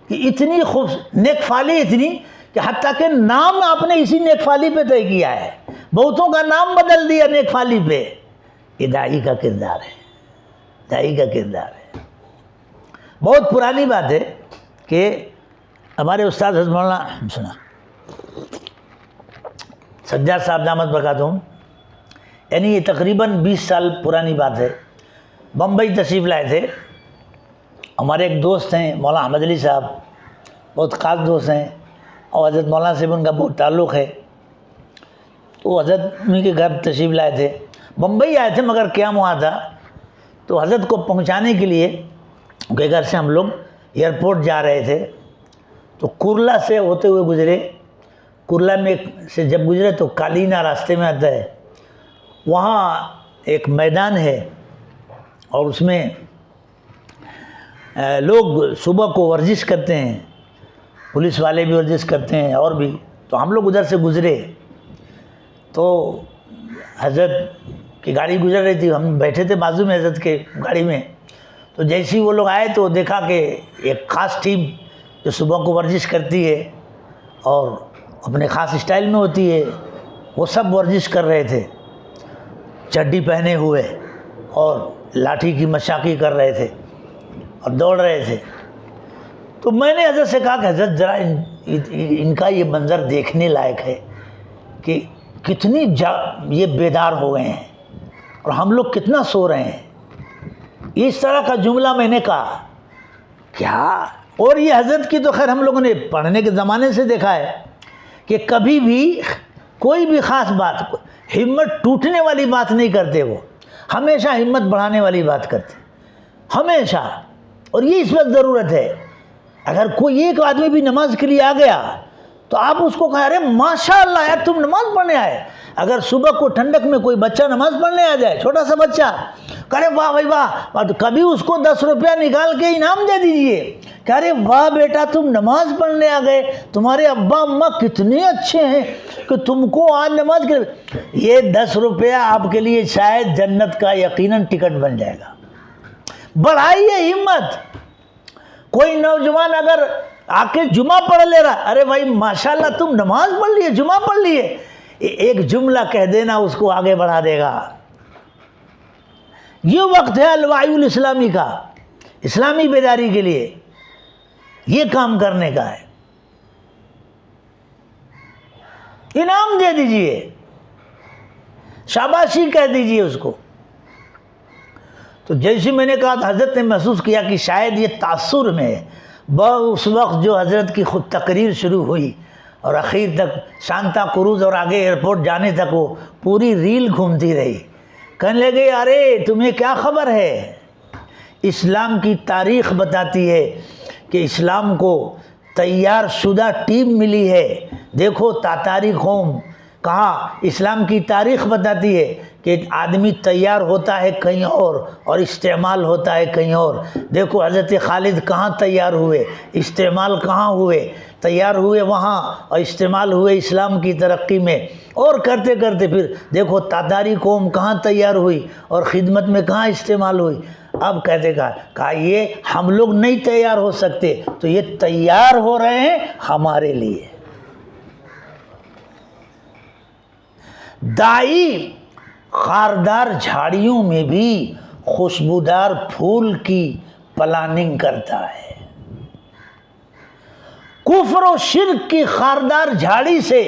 کہ اتنی خوب نیک فالی اتنی کہ حتیٰ کہ نام آپ نے اسی نیک فالی پہ طے کیا ہے، بہتوں کا نام بدل دیا نیک فالی پہ۔ یہ داعی کا کردار ہے، داعی کا کردار ہے۔ بہت پرانی بات ہے کہ ہمارے استاد حضرت مولانا سنا سجاد صاحب دامت برکاتہم، یعنی یہ تقریباً 20 سال پرانی بات ہے، بمبئی تشریف لائے تھے۔ ہمارے ایک دوست ہیں مولانا احمد علی صاحب، بہت خاص دوست ہیں، اور حضرت مولانا سے ان کا بہت تعلق ہے، تو حضرت انہیں کے گھر تشریف لائے تھے۔ بمبئی آئے تھے مگر قیام وہاں تھا، تو حضرت کو پہنچانے کے لیے ان کے گھر سے ہم لوگ ایئرپورٹ جا رہے تھے، تو کرلا سے ہوتے ہوئے گزرے۔ کرلا میں سے جب گزرے تو کالینہ راستے میں آتا ہے، وہاں ایک میدان ہے اور اس میں لوگ صبح کو ورزش کرتے ہیں، پولیس والے بھی ورزش کرتے ہیں اور بھی، تو ہم لوگ ادھر سے گزرے تو حضرت کی گاڑی گزر رہی تھی، ہم بیٹھے تھے بازو میں حضرت کے گاڑی میں، تو جیسے ہی وہ لوگ آئے تو دیکھا کہ ایک خاص ٹیم جو صبح کو ورزش کرتی ہے اور اپنے خاص اسٹائل میں ہوتی ہے، وہ سب ورزش کر رہے تھے، چڈی پہنے ہوئے اور لاٹھی کی مشاقی کر رہے تھے اور دوڑ رہے تھے۔ تو میں نے حضرت سے کہا کہ حضرت ذرا ان کا یہ منظر دیکھنے لائق ہے کہ کتنی یہ بیدار ہو گئے ہیں اور ہم لوگ کتنا سو رہے ہیں۔ اس طرح کا جملہ میں نے کہا کیا، اور یہ حضرت کی تو خیر ہم لوگوں نے پڑھنے کے زمانے سے دیکھا ہے کہ کبھی بھی کوئی بھی خاص بات، ہمت ٹوٹنے والی بات نہیں کرتے، وہ ہمیشہ ہمت بڑھانے والی بات کرتے، ہمیشہ۔ اور یہ اس وقت ضرورت ہے، اگر کوئی ایک آدمی بھی نماز کے لیے آ گیا تو آپ اس کو کہیں ارے ماشاء اللہ یار تم نماز پڑھنے آئے۔ اگر صبح کو ٹھنڈک میں کوئی بچہ نماز پڑھنے آ جائے، چھوٹا سا بچہ، کرے واہ بھائی واہ، تو کبھی اس کو 10 روپیہ نکال کے انعام دے دیجئے کہ ارے واہ بیٹا تم نماز پڑھنے آ گئے، تمہارے ابا اماں کتنے اچھے ہیں کہ تم کو آج نماز کے، یہ 10 روپیہ آپ کے لیے شاید جنت کا یقیناً ٹکٹ بن جائے گا۔ بڑھائیے ہمت۔ کوئی نوجوان اگر آ کے جمعہ پڑھ لے رہا، ارے بھائی ماشاءاللہ تم نماز پڑھ لیے، جمعہ پڑھ لیے، ایک جملہ کہہ دینا اس کو آگے بڑھا دے گا۔ یہ وقت ہے الوعی الاسلامی کا، اسلامی بیداری کے لیے یہ کام کرنے کا ہے۔ انعام دے دیجئے، شاباشی کہہ دیجئے اس کو۔ تو جیسے میں نے کہا تو حضرت نے محسوس کیا کہ شاید یہ تاثر میں ہے۔ اس وقت جو حضرت کی خود تقریر شروع ہوئی اور اخیر تک سانتا کروز اور آگے ایئرپورٹ جانے تک وہ پوری ریل گھومتی رہی۔ کہنے لگے ارے تمہیں کیا خبر ہے، اسلام کی تاریخ بتاتی ہے کہ اسلام کو تیار شدہ ٹیم ملی ہے۔ دیکھو تاتاری قوم، کہاں اسلام کی تاریخ بتاتی ہے کہ آدمی تیار ہوتا ہے کہیں اور استعمال ہوتا ہے کہیں اور۔ دیکھو حضرت خالد کہاں تیار ہوئے، استعمال کہاں ہوئے، تیار ہوئے وہاں اور استعمال ہوئے اسلام کی ترقی میں، اور کرتے کرتے پھر دیکھو تاتاری قوم کہاں تیار ہوئی اور خدمت میں کہاں استعمال ہوئی۔ اب کہتے کہا یہ ہم لوگ نہیں تیار ہو سکتے تو یہ تیار ہو رہے ہیں ہمارے لیے۔ دائی خاردار جھاڑیوں میں بھی خوشبودار پھول کی پلاننگ کرتا ہے۔ کفر و شرک کی خاردار جھاڑی سے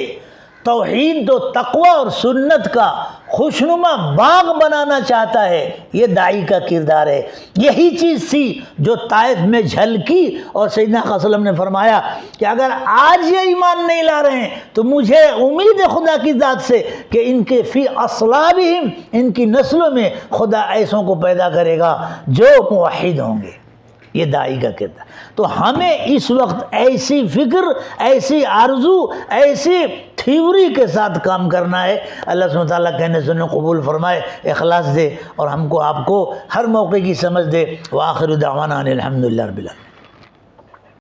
توحید و تقوی اور سنت کا خوشنما باغ بنانا چاہتا ہے، یہ دائی کا کردار ہے۔ یہی چیز تھی جو طائف میں جھلکی اور سیدنا صلی اللہ علیہ وسلم نے فرمایا کہ اگر آج یہ ایمان نہیں لا رہے ہیں تو مجھے امید ہے خدا کی ذات سے کہ ان کے فی اصلابہم، ان کی نسلوں میں خدا ایسوں کو پیدا کرے گا جو موحد ہوں گے۔ یہ دائی کا کردار۔ تو ہمیں اس وقت ایسی فکر، ایسی آرزو، ایسی تھیوری کے ساتھ کام کرنا ہے۔ اللہ سبحانہ وتعالیٰ کہنے سننے قبول فرمائے، اخلاص دے اور ہم کو آپ کو ہر موقع کی سمجھ دے۔ وآخر دعوانا ان الحمدللہ رب العالمین۔